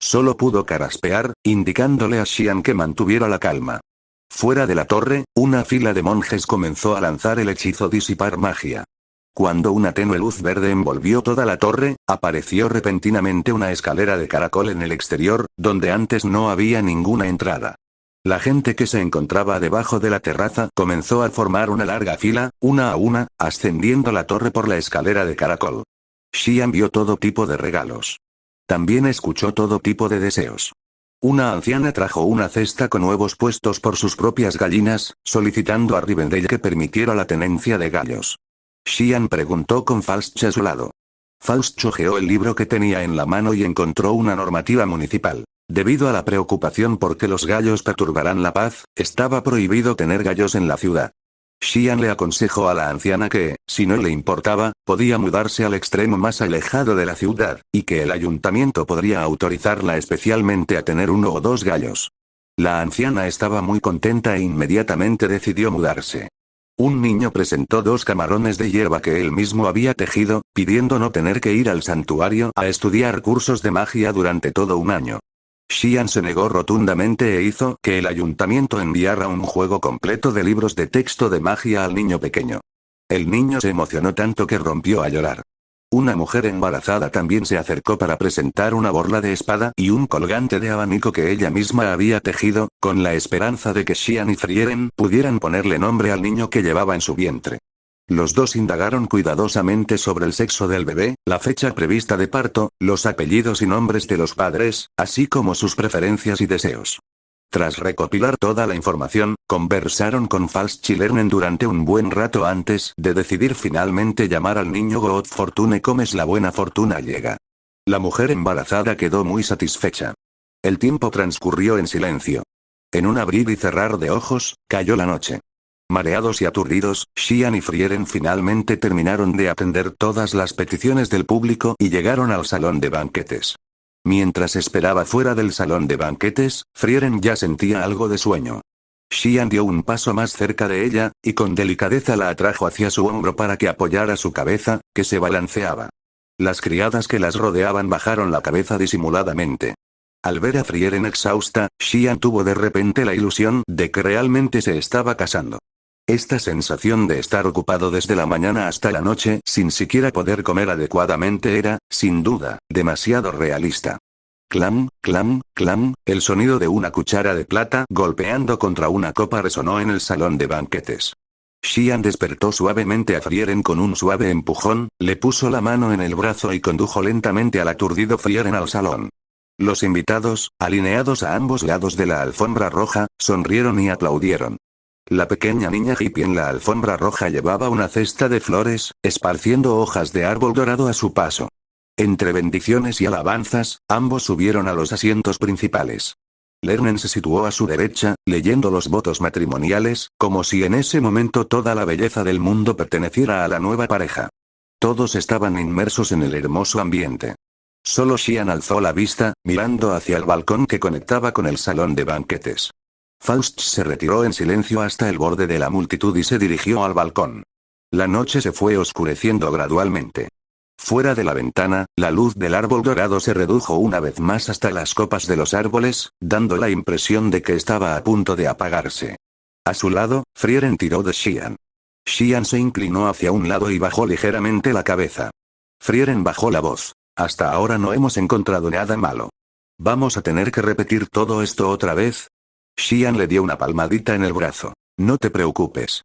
Solo pudo carraspear, indicándole a Xian que mantuviera la calma. Fuera de la torre, una fila de monjes comenzó a lanzar el hechizo disipar magia. Cuando una tenue luz verde envolvió toda la torre, apareció repentinamente una escalera de caracol en el exterior, donde antes no había ninguna entrada. La gente que se encontraba debajo de la terraza comenzó a formar una larga fila, una a una, ascendiendo la torre por la escalera de caracol. Xian vio todo tipo de regalos. También escuchó todo tipo de deseos. Una anciana trajo una cesta con huevos puestos por sus propias gallinas, solicitando a Rivendell que permitiera la tenencia de gallos. Xian preguntó con Falsch a su lado. Falsch hojeó el libro que tenía en la mano y encontró una normativa municipal. Debido a la preocupación por que los gallos perturbarán la paz, estaba prohibido tener gallos en la ciudad. Xian le aconsejó a la anciana que, si no le importaba, podía mudarse al extremo más alejado de la ciudad, y que el ayuntamiento podría autorizarla especialmente a tener 1 o 2 gallos. La anciana estaba muy contenta e inmediatamente decidió mudarse. Un niño presentó 2 camarones de hierba que él mismo había tejido, pidiendo no tener que ir al santuario a estudiar cursos de magia durante todo un año. Xian se negó rotundamente e hizo que el ayuntamiento enviara un juego completo de libros de texto de magia al niño pequeño. El niño se emocionó tanto que rompió a llorar. Una mujer embarazada también se acercó para presentar una borla de espada y un colgante de abanico que ella misma había tejido, con la esperanza de que Xian y Frieren pudieran ponerle nombre al niño que llevaba en su vientre. Los dos indagaron cuidadosamente sobre el sexo del bebé, la fecha prevista de parto, los apellidos y nombres de los padres, así como sus preferencias y deseos. Tras recopilar toda la información, conversaron con Falsch y Lernen durante un buen rato antes de decidir finalmente llamar al niño God Fortune Comes la buena fortuna llega. La mujer embarazada quedó muy satisfecha. El tiempo transcurrió en silencio. En un abrir y cerrar de ojos, cayó la noche. Mareados y aturdidos, Xian y Frieren finalmente terminaron de atender todas las peticiones del público y llegaron al salón de banquetes. Mientras esperaba fuera del salón de banquetes, Frieren ya sentía algo de sueño. Xian dio un paso más cerca de ella, y con delicadeza la atrajo hacia su hombro para que apoyara su cabeza, que se balanceaba. Las criadas que las rodeaban bajaron la cabeza disimuladamente. Al ver a Frieren exhausta, Xian tuvo de repente la ilusión de que realmente se estaba casando. Esta sensación de estar ocupado desde la mañana hasta la noche sin siquiera poder comer adecuadamente era, sin duda, demasiado realista. Clam, clam, clam, el sonido de una cuchara de plata golpeando contra una copa resonó en el salón de banquetes. Xian despertó suavemente a Frieren con un suave empujón, le puso la mano en el brazo y condujo lentamente al aturdido Frieren al salón. Los invitados, alineados a ambos lados de la alfombra roja, sonrieron y aplaudieron. La pequeña niña hippie en la alfombra roja llevaba una cesta de flores, esparciendo hojas de árbol dorado a su paso. Entre bendiciones y alabanzas, ambos subieron a los asientos principales. Lernen se situó a su derecha, leyendo los votos matrimoniales, como si en ese momento toda la belleza del mundo perteneciera a la nueva pareja. Todos estaban inmersos en el hermoso ambiente. Solo Xian alzó la vista, mirando hacia el balcón que conectaba con el salón de banquetes. Faust se retiró en silencio hasta el borde de la multitud y se dirigió al balcón. La noche se fue oscureciendo gradualmente. Fuera de la ventana, la luz del árbol dorado se redujo una vez más hasta las copas de los árboles, dando la impresión de que estaba a punto de apagarse. A su lado, Frieren tiró de Xian. Xian se inclinó hacia un lado y bajó ligeramente la cabeza. Frieren bajó la voz. Hasta ahora no hemos encontrado nada malo. ¿Vamos a tener que repetir todo esto otra vez? Xian le dio una palmadita en el brazo. No te preocupes.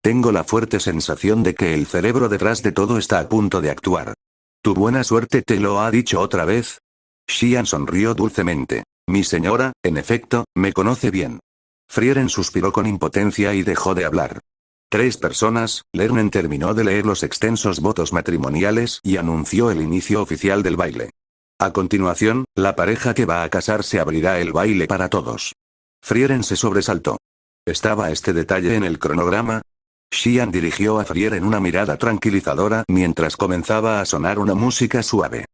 Tengo la fuerte sensación de que el cerebro detrás de todo está a punto de actuar. ¿Tu buena suerte te lo ha dicho otra vez? Xian sonrió dulcemente. Mi señora, en efecto, me conoce bien. Frieren suspiró con impotencia y dejó de hablar. 3 personas, Lernen terminó de leer los extensos votos matrimoniales y anunció el inicio oficial del baile. A continuación, la pareja que va a casarse abrirá el baile para todos. Frieren se sobresaltó. ¿Estaba este detalle en el cronograma? Xian dirigió a Frieren una mirada tranquilizadora mientras comenzaba a sonar una música suave.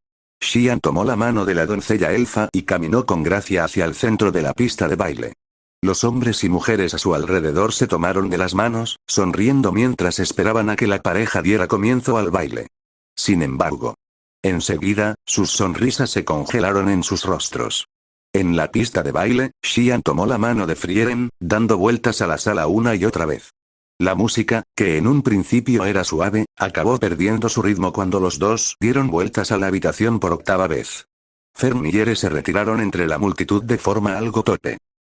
Xian tomó la mano de la doncella elfa y caminó con gracia hacia el centro de la pista de baile. Los hombres y mujeres a su alrededor se tomaron de las manos, sonriendo mientras esperaban a que la pareja diera comienzo al baile. Sin embargo, enseguida, sus sonrisas se congelaron en sus rostros. En la pista de baile, Xian tomó la mano de Frieren, dando vueltas a la sala una y otra vez. La música, que en un principio era suave, acabó perdiendo su ritmo cuando los dos dieron vueltas a la habitación por 8ª vez. Fern y Ere se retiraron entre la multitud de forma algo torpe.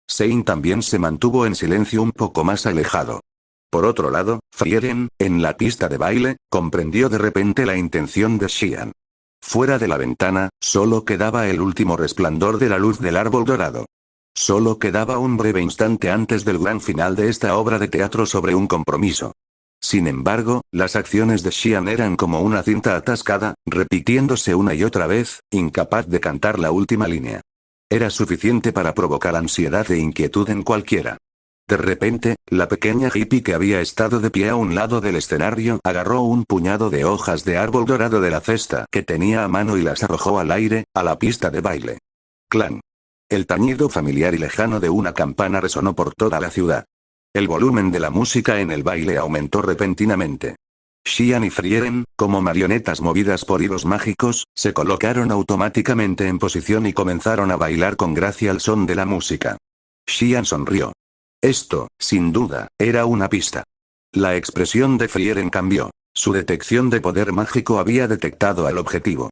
Sein también se mantuvo en silencio un poco más alejado. Por otro lado, Frieren, en la pista de baile, comprendió de repente la intención de Xian. Fuera de la ventana, solo quedaba el último resplandor de la luz del árbol dorado. Solo quedaba un breve instante antes del gran final de esta obra de teatro sobre un compromiso. Sin embargo, las acciones de Xian eran como una cinta atascada, repitiéndose una y otra vez, incapaz de cantar la última línea. Era suficiente para provocar ansiedad e inquietud en cualquiera. De repente, la pequeña hippie que había estado de pie a un lado del escenario agarró un puñado de hojas de árbol dorado de la cesta que tenía a mano y las arrojó al aire, a la pista de baile. ¡Clan! El tañido familiar y lejano de una campana resonó por toda la ciudad. El volumen de la música en el baile aumentó repentinamente. Xian y Frieren, como marionetas movidas por hilos mágicos, se colocaron automáticamente en posición y comenzaron a bailar con gracia al son de la música. Xian sonrió. Esto, sin duda, era una pista. La expresión de Frieren cambió. Su detección de poder mágico había detectado al objetivo.